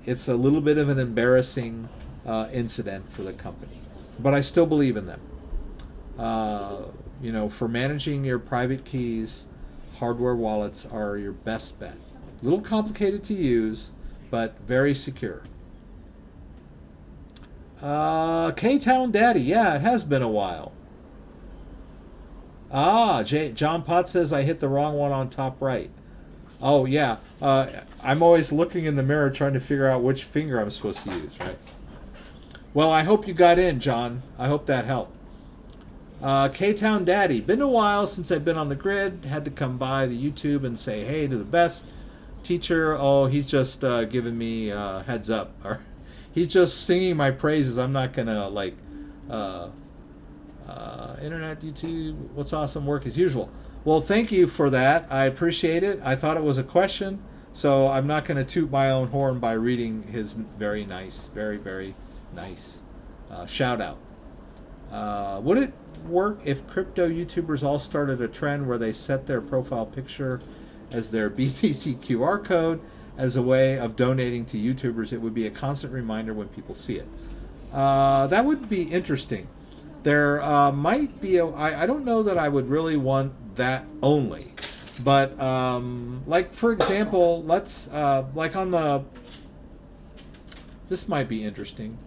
It's a little bit of an embarrassing incident for the company, but I still believe in them. For managing your private keys, hardware wallets are your best bet. A little complicated to use, but very secure. K-Town Daddy, yeah, it has been a while. John Potts says I hit the wrong one on top right. Oh, yeah. I'm always looking in the mirror trying to figure out which finger I'm supposed to use, right? Well, I hope you got in, John. I hope that helped. K-Town Daddy, been a while since I've been on the grid. Had to come by the YouTube and say hey to the best teacher. Oh, he's just giving me heads up. Or he's just singing my praises. I'm not going to, internet, YouTube, what's awesome work as usual. Well, thank you for that. I appreciate it. I thought it was a question, So I'm not going to toot my own horn by reading his very nice, very nice shout out. Would it work if crypto YouTubers all started a trend where they set their profile picture as their BTC QR code as a way of donating to YouTubers? It would be a constant reminder when people see it. That would be interesting. There might be I don't know that I would really want that only, but like for example, let's like on the, this might be interesting.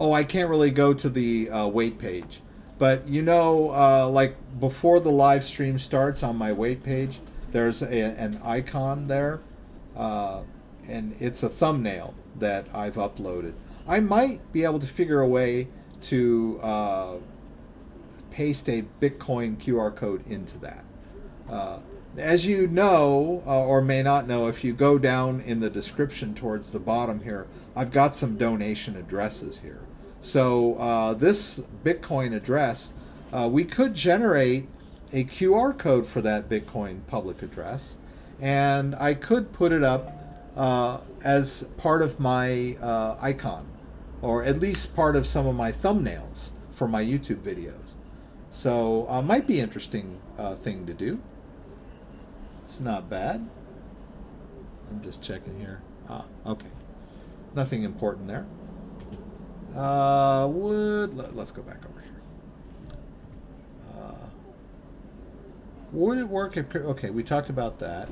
Oh, I can't really go to the wait page, but you know, like before the live stream starts on my wait page, there's an icon there, and it's a thumbnail that I've uploaded. I might be able to figure a way to paste a Bitcoin QR code into that. As you know, or may not know, if you go down in the description towards the bottom here, I've got some donation addresses here. So this Bitcoin address, we could generate a QR code for that Bitcoin public address, and I could put it up as part of my icon, or at least part of some of my thumbnails for my YouTube videos. So might be interesting thing to do. It's not bad. I'm just checking here. Okay. Nothing important there. Let's go back over here. Would it work if... Okay, we talked about that.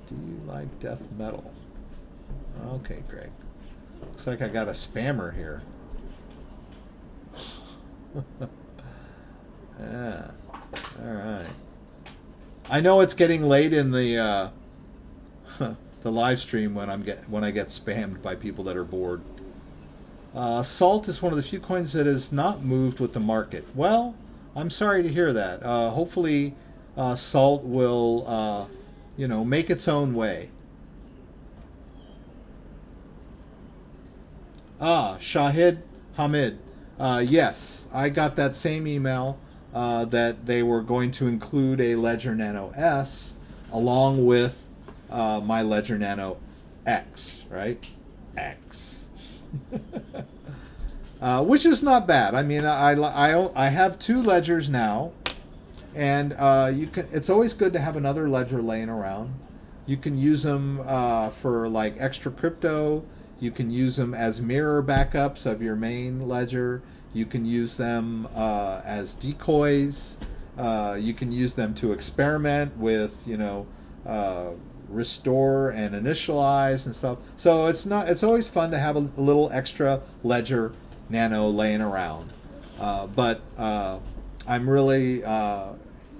Do you like death metal? Okay, Greg. Looks like I got a spammer here. Yeah. All right. I know it's getting late in the the live stream when I get spammed by people that are bored. Salt is one of the few coins that has not moved with the market. Well, I'm sorry to hear that. Hopefully, Salt will, you know, make its own way. Shahid Hamid. Yes, I got that same email that they were going to include a Ledger Nano S along with my Ledger Nano X, right? X. Which is not bad. I mean, I have two ledgers now, and you can. It's always good to have another ledger laying around. You can use them for like extra crypto. You can use them as mirror backups of your main ledger. You can use them as decoys. You can use them to experiment with, you know, restore and initialize and stuff. So it's always fun to have a little extra Ledger Nano laying around. But I'm really,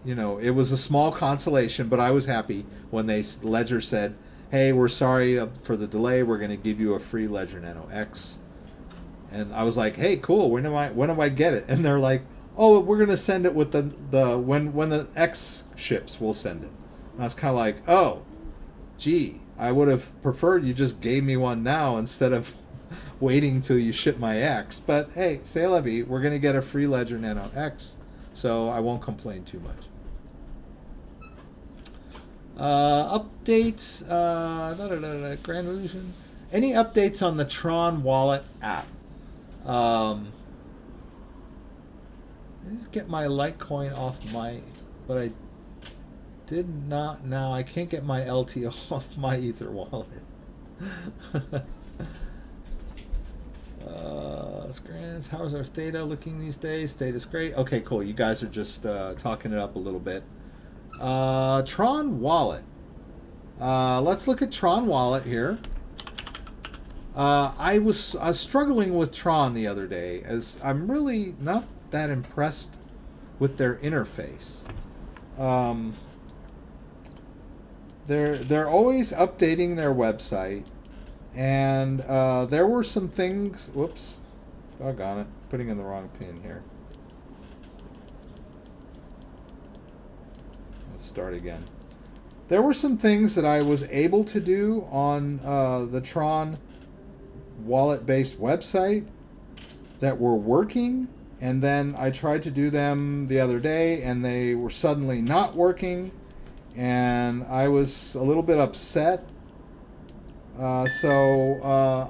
you know, it was a small consolation, but I was happy when Ledger said, hey, we're sorry for the delay. We're going to give you a free Ledger Nano X. And I was like, hey, cool. When do I get it? And they're like, oh, we're going to send it with the when the X ships, we'll send it. And I was kind of like, oh, gee, I would have preferred you just gave me one now instead of waiting till you ship my X. But hey, c'est la vie. We're going to get a free Ledger Nano X, so I won't complain too much. Updates, Grand Illusion. Any updates on the Tron Wallet app? Just get my Litecoin off my, but I did not. Now I can't get my LT off my Ether wallet. Scrans, how's our data looking these days? Data's great. Okay, cool. You guys are just talking it up a little bit. Tron Wallet. Let's look at Tron Wallet here. I was struggling with Tron the other day, as I'm really not that impressed with their interface. They're always updating their website, and there were some things. Whoops, doggone it, putting in the wrong pin here. Let's start again. There were some things that I was able to do on the Tron wallet-based website that were working, and then I tried to do them the other day and they were suddenly not working, and I was a little bit upset. So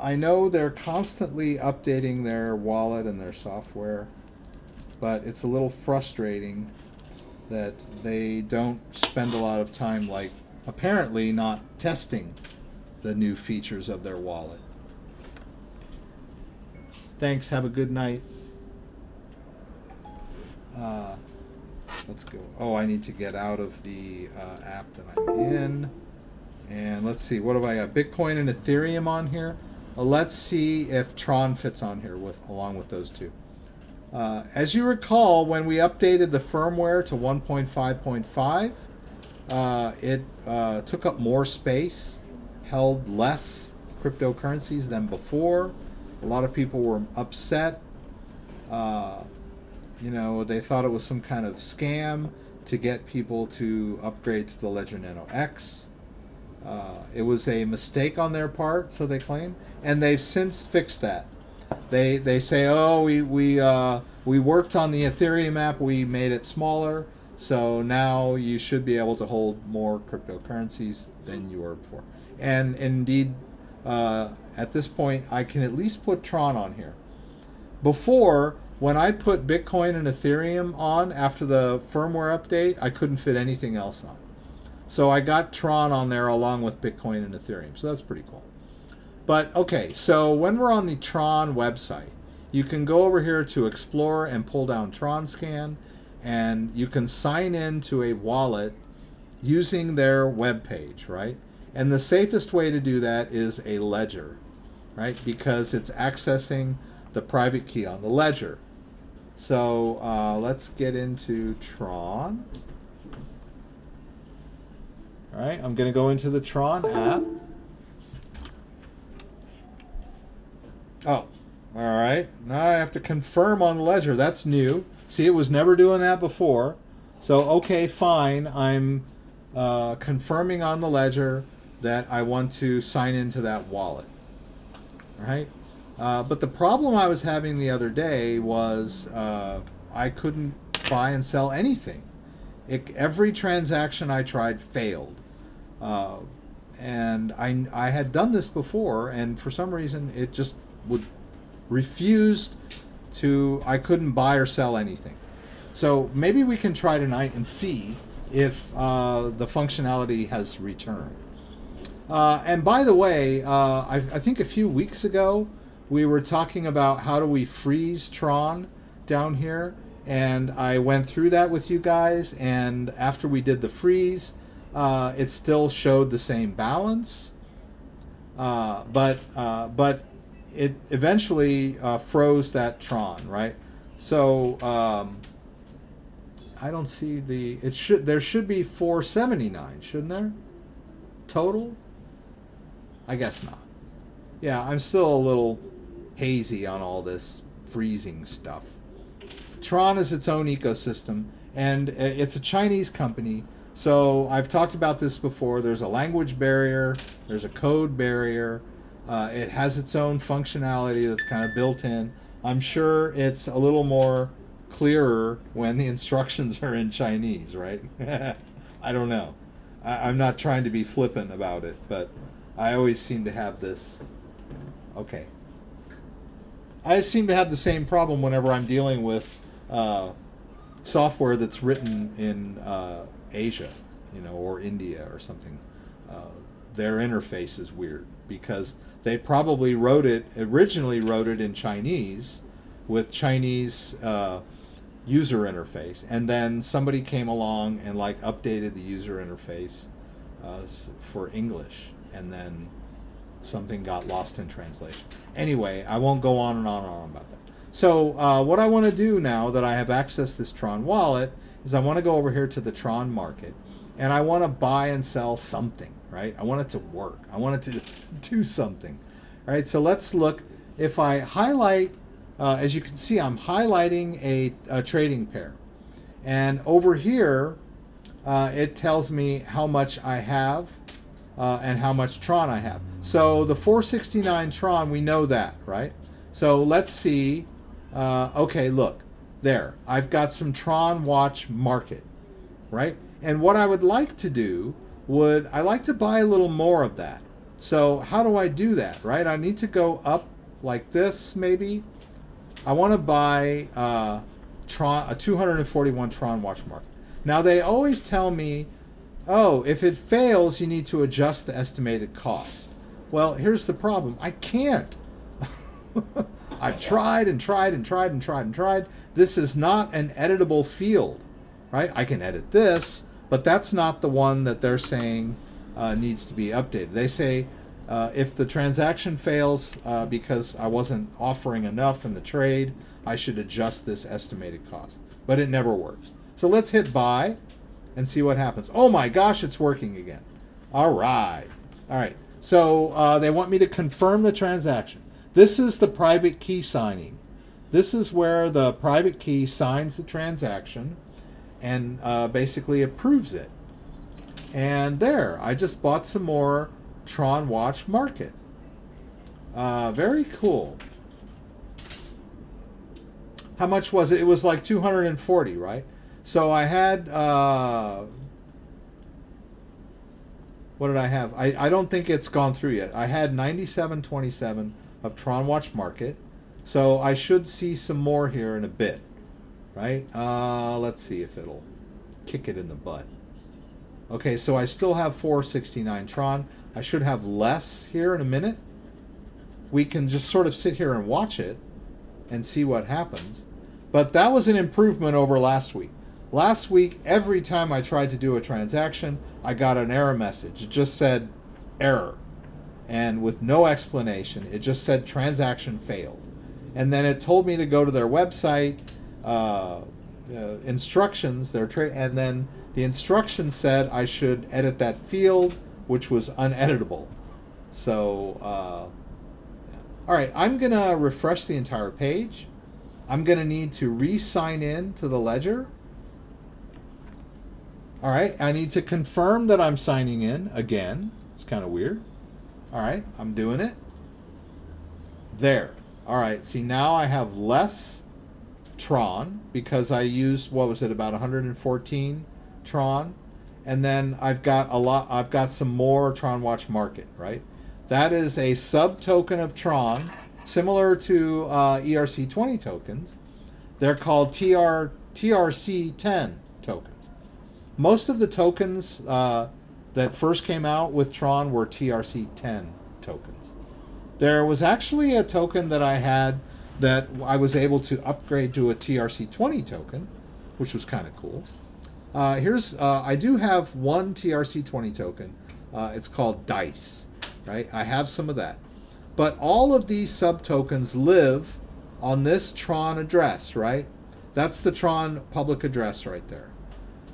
I know they're constantly updating their wallet and their software, but it's a little frustrating that they don't spend a lot of time, like, apparently not testing the new features of their wallet. Thanks, have a good night. Let's go. Oh, I need to get out of the app that I'm in. And let's see, what have I got? Bitcoin and Ethereum on here. Let's see if Tron fits on here along with those two. As you recall, when we updated the firmware to 1.5.5, it took up more space, held less cryptocurrencies than before. A lot of people were upset. You know, they thought it was some kind of scam to get people to upgrade to the Ledger Nano X. It was a mistake on their part, so they claim, and they've since fixed that. They say, oh, we worked on the Ethereum app, we made it smaller, so now you should be able to hold more cryptocurrencies than you were before. And indeed, at this point, I can at least put Tron on here. Before, when I put Bitcoin and Ethereum on after the firmware update, I couldn't fit anything else on. So I got Tron on there along with Bitcoin and Ethereum. So that's pretty cool. But okay, so when we're on the Tron website, you can go over here to Explore and pull down Tron Scan, and you can sign in to a wallet using their web page, right? And the safest way to do that is a ledger, right? Because it's accessing the private key on the ledger. So let's get into Tron. All right, I'm going to go into the Tron app. Oh, all right. Now I have to confirm on the ledger. That's new. See, it was never doing that before. So, okay, fine. I'm confirming on the ledger that I want to sign into that wallet. All right. But the problem I was having the other day was I couldn't buy and sell anything. Every transaction I tried failed. And I had done this before, and for some reason it just would refuse to, I couldn't buy or sell anything. So maybe we can try tonight and see if the functionality has returned. And by the way, I think a few weeks ago we were talking about how do we freeze Tron down here, and I went through that with you guys, and after we did the freeze, it still showed the same balance, but it eventually froze that Tron, right? So I don't see there should be 479, shouldn't there? Total? I guess not. Yeah, I'm still a little hazy on all this freezing stuff. Tron is its own ecosystem, and it's a Chinese company. So I've talked about this before. There's a language barrier. There's a code barrier. It has its own functionality that's kind of built in. I'm sure it's a little more clearer when the instructions are in Chinese, right? I don't know. I'm not trying to be flippant about it, but I always seem to have this. Okay. I seem to have the same problem whenever I'm dealing with software that's written in Asia, or India or something. Their interface is weird because they probably originally wrote it in Chinese with Chinese user interface, and then somebody came along and updated the user interface for English, and then something got lost in translation. Anyway, I won't go on and on and on about that. So what I want to do now that I have accessed this Tron wallet is I want to go over here to the Tron market, and I want to buy and sell something, right? I want it to work. I want it to do something. All right, so let's look. If I highlight, as you can see, I'm highlighting a trading pair. And over here, it tells me how much I have and how much Tron I have. So the 469 Tron, we know that, right? So let's see. Okay, look. There. I've got some Tron Watch Market, right? And what I would like to do I like to buy a little more of that. So how do I do that, right? I need to go up like this, maybe. I want to buy a 241 Tron watch market. Now they always tell me, oh, if it fails, you need to adjust the estimated cost. Well, here's the problem. I can't. I've tried and tried and tried and tried and tried. This is not an editable field, right? I can edit this, but that's not the one that they're saying needs to be updated. They say if the transaction fails because I wasn't offering enough in the trade, I should adjust this estimated cost. But it never works. So let's hit buy and see what happens. Oh my gosh, it's working again. All right. All right. So they want me to confirm the transaction. This is the private key signing. This is where the private key signs the transaction and basically approves it. And there, I just bought some more Tron Watch Market. Very cool. How much was it? It was like 240, right? So I had, what did I have? I don't think it's gone through yet. I had 97.27 of Tron Watch Market. So I should see some more here in a bit, right? Let's see if it'll kick it in the butt. Okay, so I still have 469 Tron. I should have less here in a minute. We can just sort of sit here and watch it and see what happens. But that was an improvement over last week. Last week, every time I tried to do a transaction, I got an error message. It just said error. And with no explanation, it just said transaction failed. And then it told me to go to their website, instructions, and then the instructions said I should edit that field, which was uneditable. So, all right, I'm going to refresh the entire page. I'm going to need to re-sign in to the ledger. All right, I need to confirm that I'm signing in again. It's kind of weird. All right, I'm doing it. There. All right, see, now I have less Tron because I used, what was it, about 114 Tron. And then I've got some more Tron Watch Market, right? That is a sub token of Tron, similar to ERC20 tokens. They're called TRC10 tokens. Most of the tokens that first came out with Tron were TRC10 tokens. There was actually a token that I had that I was able to upgrade to a TRC20 token, which was kind of cool. I do have one TRC20 token. It's called DICE, right? I have some of that. But all of these sub-tokens live on this Tron address, right? That's the Tron public address right there.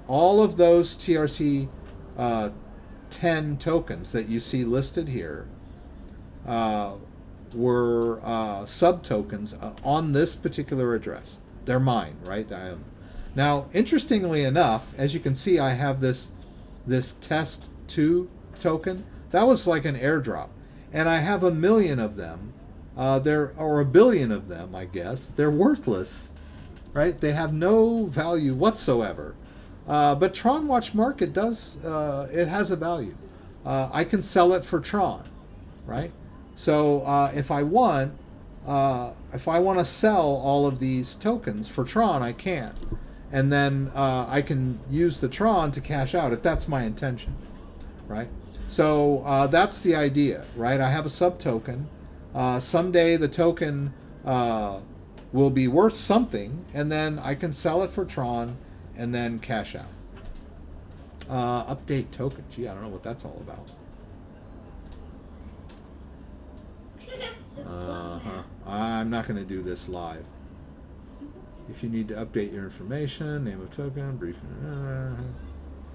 All of those TRC 10 tokens that you see listed here were sub-tokens on this particular address. They're mine, right? Now, interestingly enough, as you can see, I have this test 2 token. That was like an airdrop. And I have 1 million of them. Or 1 billion of them, I guess. They're worthless, right? They have no value whatsoever. But Tron Watch Market does, it has a value. I can sell it for Tron, right? So if I want to sell all of these tokens for Tron, I can. And then I can use the Tron to cash out if that's my intention, right? So that's the idea, right? I have a sub-token. Someday the token will be worth something, and then I can sell it for Tron and then cash out. Update token. Gee, I don't know what that's all about. I'm not going to do this live. If you need to update your information, name of token, briefing,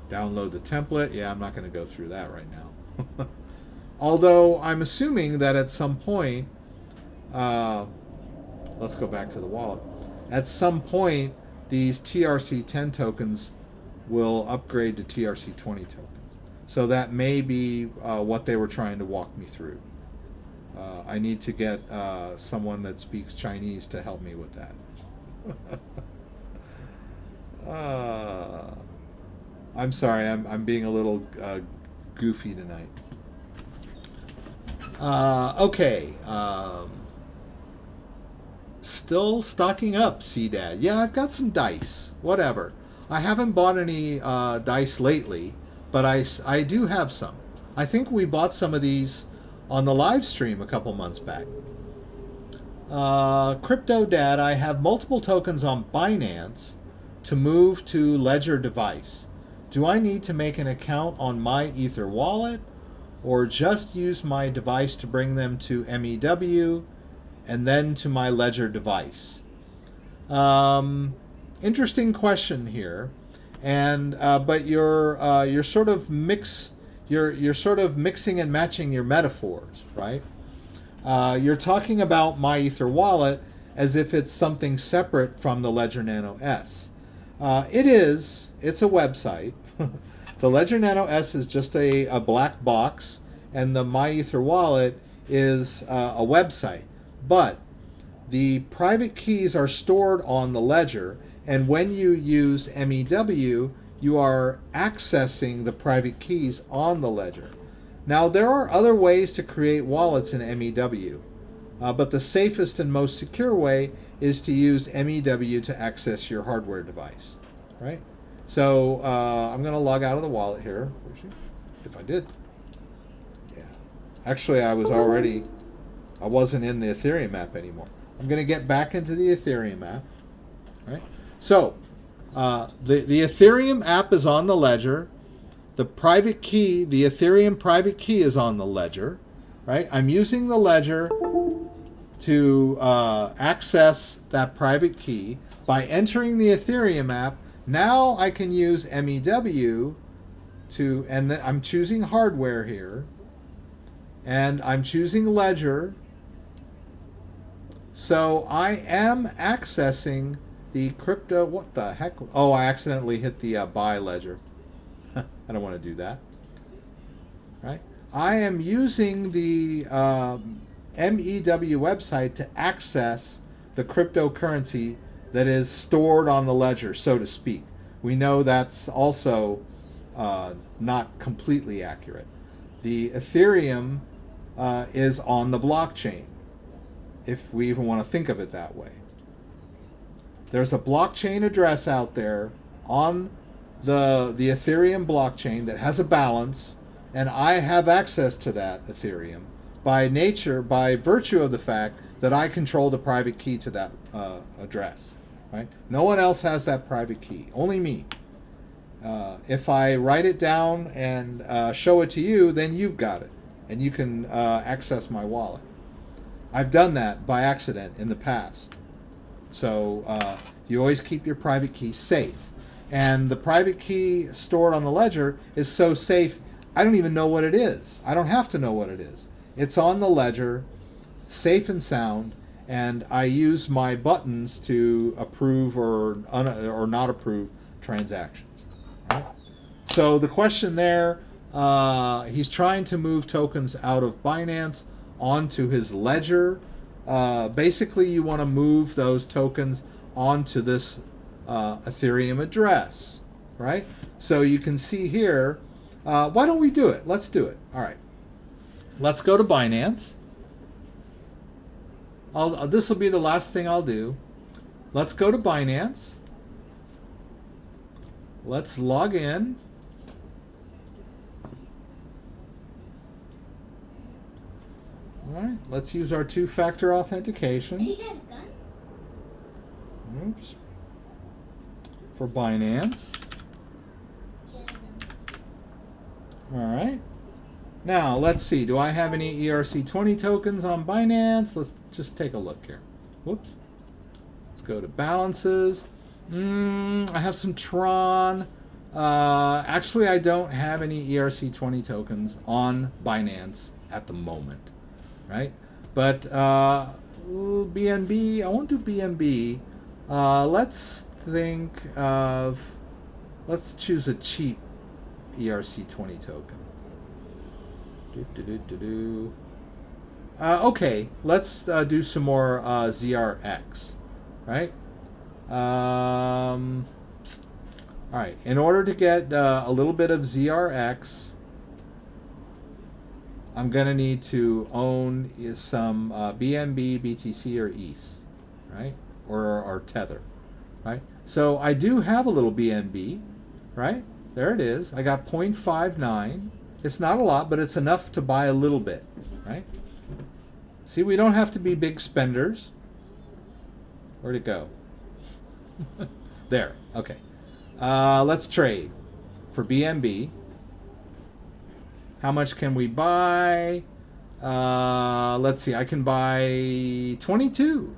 download the template. Yeah, I'm not going to go through that right now. Although I'm assuming that at some point, let's go back to the wallet. At some point, these TRC10 tokens will upgrade to TRC20 tokens. So that may be what they were trying to walk me through. I need to get someone that speaks Chinese to help me with that. I'm sorry. I'm being a little goofy tonight. Okay. Still stocking up, CDAD. Yeah, I've got some dice. Whatever. I haven't bought any dice lately, but I do have some. I think we bought some of these on the live stream a couple months back. CryptoDad, I have multiple tokens on Binance to move to Ledger device. Do I need to make an account on my Ether wallet or just use my device to bring them to MEW and then to my Ledger device? Interesting question here, and but you're sort of you're sort of mixing and matching your metaphors, right? You're talking about my Ether wallet as if it's something separate from the Ledger Nano S. It is. It's a website. The Ledger Nano S is just a black box, and the My Ether wallet is a website. But the private keys are stored on the ledger, and when you use MEW, you are accessing the private keys on the ledger. Now, there are other ways to create wallets in MEW, but the safest and most secure way is to use MEW to access your hardware device, right? So I'm going to log out of the wallet here, if I did. Yeah. Actually, I wasn't in the Ethereum app anymore. I'm going to get back into the Ethereum app, right? So the Ethereum app is on the ledger. The private key, the Ethereum private key is on the ledger, right? I'm using the ledger to access that private key by entering the Ethereum app. Now I can use MEW to, and I'm choosing hardware here, and I'm choosing ledger. So I am accessing the crypto. What the heck? Oh, I accidentally hit the buy ledger. I don't want to do that. Right? I am using the MEW website to access the cryptocurrency that is stored on the ledger, so to speak. We know that's also not completely accurate. The Ethereum is on the blockchain, if we even want to think of it that way. There's a blockchain address out there on the Ethereum blockchain that has a balance, and I have access to that Ethereum by virtue of the fact that I control the private key to that address. Right? No one else has that private key, only me. If I write it down and show it to you, then you've got it, and you can access my wallet. I've done that by accident in the past. So you always keep your private key safe. And the private key stored on the ledger is so safe, I don't even know what it is. I don't have to know what it is. It's on the ledger, safe and sound, and I use my buttons to approve or not approve transactions. Right? So the question there, he's trying to move tokens out of Binance onto his ledger. Basically, you want to move those tokens onto this Ethereum address, right? So you can see here, why don't we do it? Let's do it. All right. Let's go to Binance. This will be the last thing I'll do. Let's go to Binance. Let's log in. All right. Let's use our two-factor authentication. You got a gun? Oops. For Binance. All right. Now, let's see. Do I have any ERC20 tokens on Binance? Let's just take a look here. Whoops. Let's go to balances. I have some Tron. Actually, I don't have any ERC20 tokens on Binance at the moment, right? But BNB, I won't do BNB. Let's think of, let's choose a cheap ERC20 token. Okay, let's do some more ZRX, right? All All right, in order to get a little bit of ZRX, I'm going to need to own some BNB, BTC, or ETH, right? Or Tether, right? So I do have a little BNB, right? There it is. I got 0.59. It's not a lot, but it's enough to buy a little bit, right? See, we don't have to be big spenders. Where'd it go? There, okay. Let's trade for BNB. How much can we buy? Let's see, I can buy 22.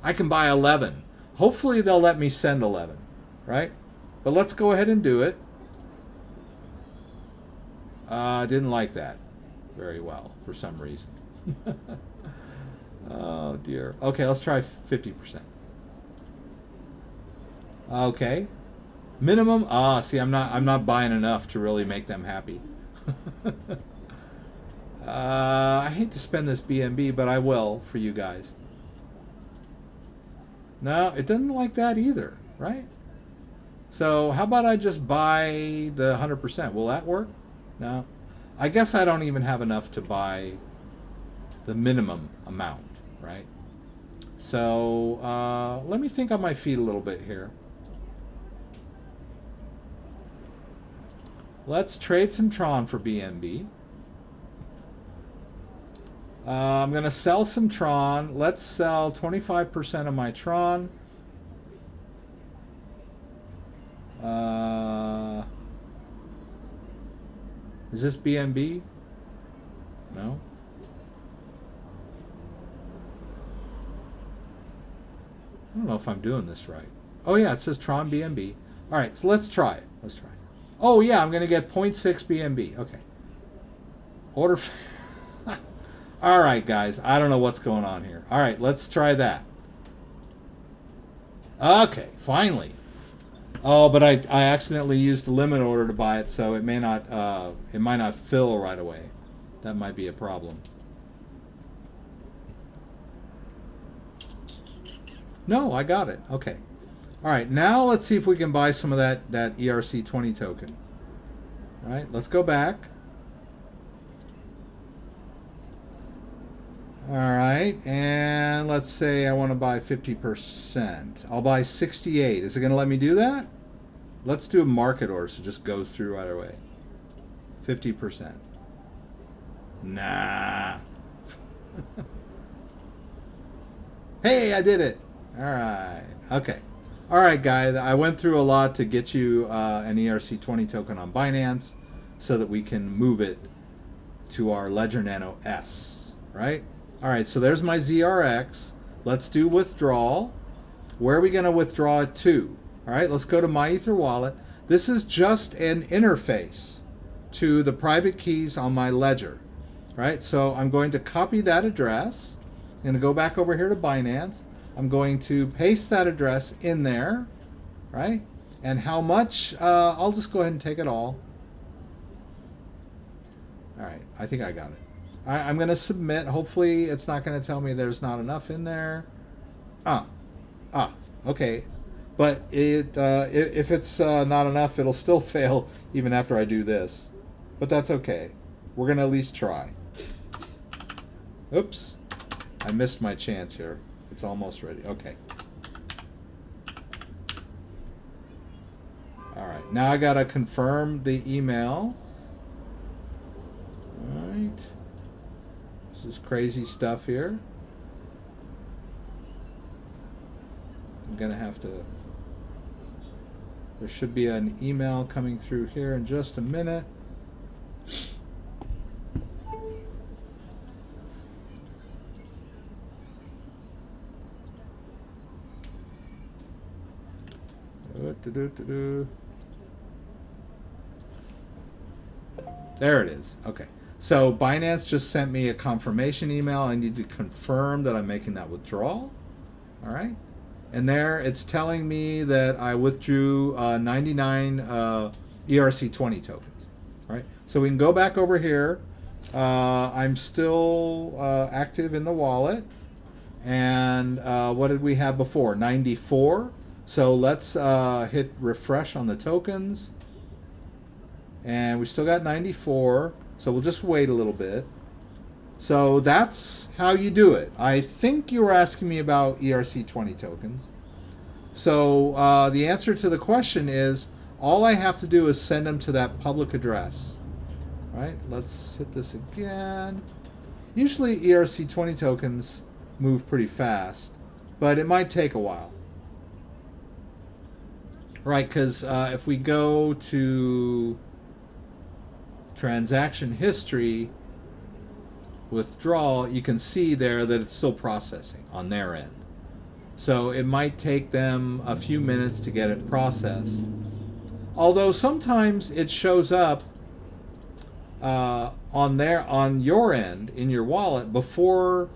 I can buy 11. Hopefully they'll let me send 11, right? But let's go ahead and do it. I didn't like that very well for some reason. Oh dear. Okay, let's try 50%. Okay. Minimum. See, I'm not buying enough to really make them happy. I hate to spend this BNB, but I will for you guys. No, it doesn't like that either, right? So how about I just buy the 100%? Will that work? No. I guess I don't even have enough to buy the minimum amount, right? So let me think on my feet a little bit here. Let's trade some Tron for BNB. I'm going to sell some Tron. Let's sell 25% of my Tron. Is this BNB? No. I don't know if I'm doing this right. Oh yeah, it says Tron BNB. All right, so let's try it. Let's try it. Oh yeah, I'm going to get 0.6 BNB. Okay. Order. All right, guys. I don't know what's going on here. All right, let's try that. Okay, finally. Oh, but I accidentally used the limit order to buy it, so it might not fill right away. That might be a problem. No, I got it. Okay. All right, now let's see if we can buy some of that ERC20 token. All right, let's go back. All right, and let's say I want to buy 50%. I'll buy 68. Is it going to let me do that? Let's do a market order so it just goes through right away. 50%. Nah. Hey, I did it. All right. Okay. All right, guys. I went through a lot to get you an ERC20 token on Binance so that we can move it to our Ledger Nano S, right? All right, so there's my ZRX. Let's do withdrawal. Where are we going to withdraw it to? All right, let's go to My Ether wallet. This is just an interface to the private keys on my ledger, right? So I'm going to copy that address. I'm going to go back over here to Binance. I'm going to paste that address in there, right? And how much? I'll just go ahead and take it all. All right, I think I got it. All right, I'm going to submit. Hopefully it's not going to tell me there's not enough in there. Okay. But if it's not enough, it'll still fail even after I do this. But that's okay. We're going to at least try. Oops. I missed my chance here. It's almost ready. Okay. All right. Now I got to confirm the email. All right. This is crazy stuff here. I'm going to have to... There should be an email coming through here in just a minute. There it is. Okay. So Binance just sent me a confirmation email. I need to confirm that I'm making that withdrawal. All right. And there it's telling me that I withdrew 99 ERC20 tokens. All right. So we can go back over here. I'm still active in the wallet. And what did we have before? 94. So let's hit refresh on the tokens. And we still got 94. So we'll just wait a little bit. So that's how you do it. I think you were asking me about ERC20 tokens. So the answer to the question is, all I have to do is send them to that public address. Right? Let's hit this again. Usually ERC20 tokens move pretty fast, but it might take a while. Right, because if we go to transaction history, withdrawal, you can see there that it's still processing on their end. So it might take them a few minutes to get it processed. Although sometimes it shows up on your end in your wallet before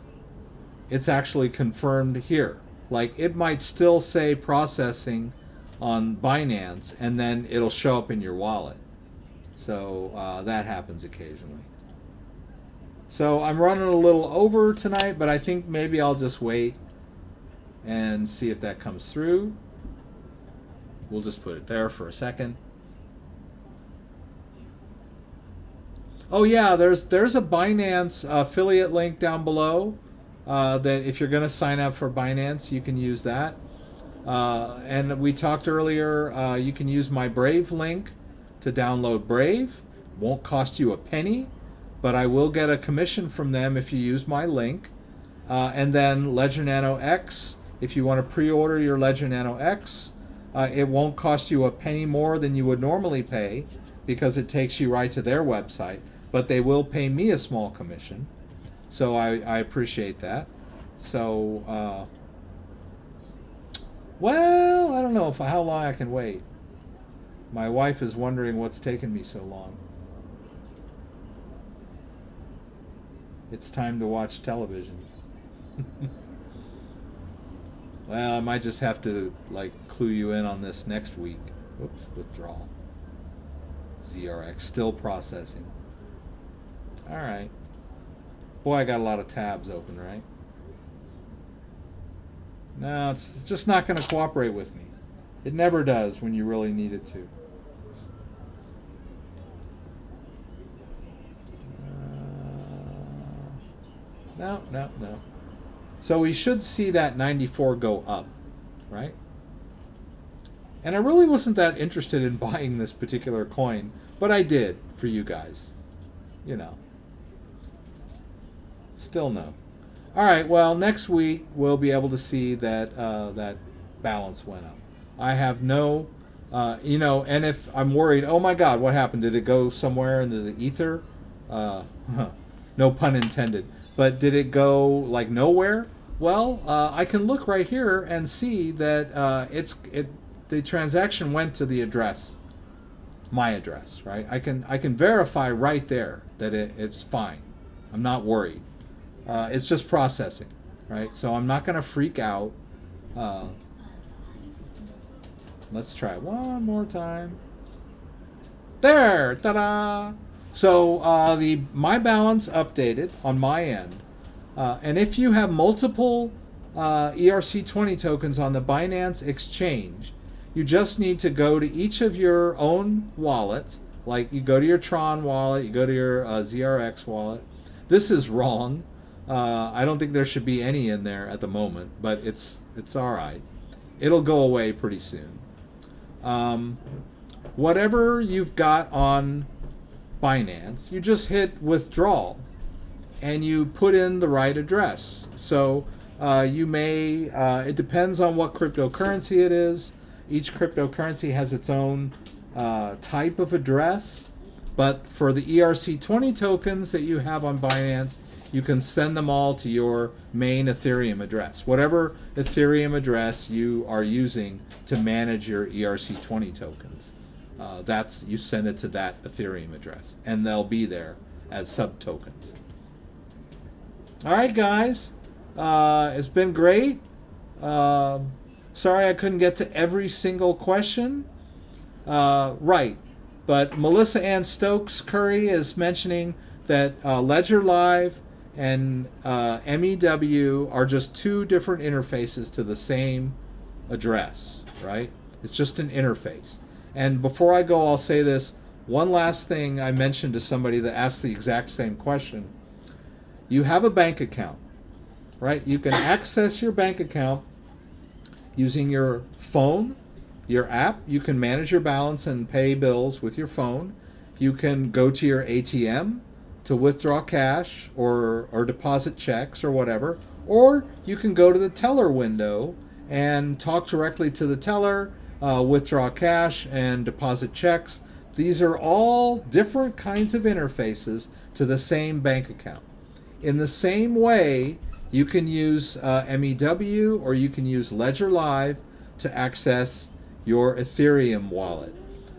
it's actually confirmed here. Like it might still say processing on Binance and then it'll show up in your wallet. So that happens occasionally. So I'm running a little over tonight, but I think maybe I'll just wait and see if that comes through. We'll just put it there for a second. Oh yeah, there's a Binance affiliate link down below that if you're going to sign up for Binance, you can use that. And we talked earlier, you can use my Brave link to download Brave. Won't cost you a penny, but I will get a commission from them if you use my link. And then Ledger Nano X, if you want to pre-order your Ledger Nano X, it won't cost you a penny more than you would normally pay because it takes you right to their website, but they will pay me a small commission. So I appreciate that. So, well, I don't know how long I can wait. My wife is wondering what's taken me so long. It's time to watch television. Well, I might just have to like clue you in on this next week. Whoops, withdrawal. ZRX still processing. All right. Boy, I got a lot of tabs open, right? No, it's just not going to cooperate with me. It never does when you really need it to. No. So we should see that 94 go up, right? And I really wasn't that interested in buying this particular coin, but I did for you guys. You know. Still no. All right, well, next week we'll be able to see that that balance went up. I have no, and if I'm worried, oh my God, what happened? Did it go somewhere into the ether? No pun intended. But did it go like nowhere? Well, I can look right here and see that the transaction went to the address, my address, right? I can verify right there that it's fine. I'm not worried. It's just processing, right? So I'm not going to freak out. Let's try one more time. There, ta-da! So my balance updated on my end, and if you have multiple ERC20 tokens on the Binance exchange, you just need to go to each of your own wallets. Like you go to your Tron wallet, you go to your ZRX wallet. This is wrong. I don't think there should be any in there at the moment, but it's all right. It'll go away pretty soon. Whatever you've got on Binance, you just hit withdrawal and you put in the right address. So you may, it depends on what cryptocurrency it is. Each cryptocurrency has its own type of address, but for the ERC20 tokens that you have on Binance, you can send them all to your main Ethereum address. Whatever Ethereum address you are using to manage your ERC20 tokens. You send it to that Ethereum address, and they'll be there as sub-tokens. All right, guys. It's been great. Sorry I couldn't get to every single question. Right. But Melissa Ann Stokes Curry is mentioning that Ledger Live and MEW are just two different interfaces to the same address. right? It's just an interface. And before I go, I'll say this. One last thing I mentioned to somebody that asked the exact same question. You have a bank account, right? You can access your bank account using your phone, your app. You can manage your balance and pay bills with your phone. You can go to your ATM to withdraw cash or deposit checks or whatever. Or you can go to the teller window and talk directly to the teller, withdraw cash and deposit checks. These are all different kinds of interfaces to the same bank account. In the same way, you can use MEW or you can use Ledger Live to access your Ethereum wallet.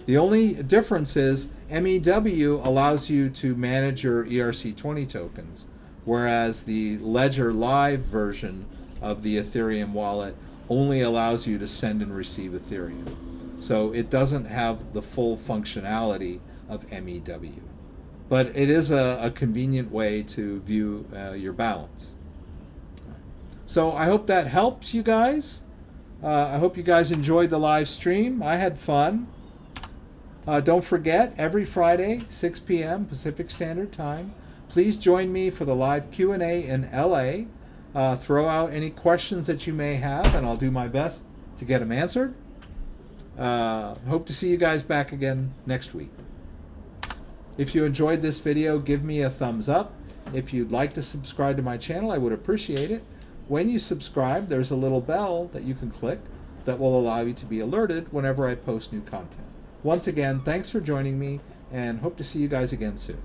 The only difference is MEW allows you to manage your ERC20 tokens, whereas the Ledger Live version of the Ethereum wallet only allows you to send and receive Ethereum. So it doesn't have the full functionality of MEW. But it is a convenient way to view your balance. So I hope that helps you guys. I hope you guys enjoyed the live stream. I had fun. Don't forget, every Friday, 6 p.m. Pacific Standard Time, please join me for the live Q&A in LA. Throw out any questions that you may have, and I'll do my best to get them answered. Hope to see you guys back again next week. If you enjoyed this video, give me a thumbs up. If you'd like to subscribe to my channel, I would appreciate it. When you subscribe, there's a little bell that you can click that will allow you to be alerted whenever I post new content. Once again, thanks for joining me, and hope to see you guys again soon.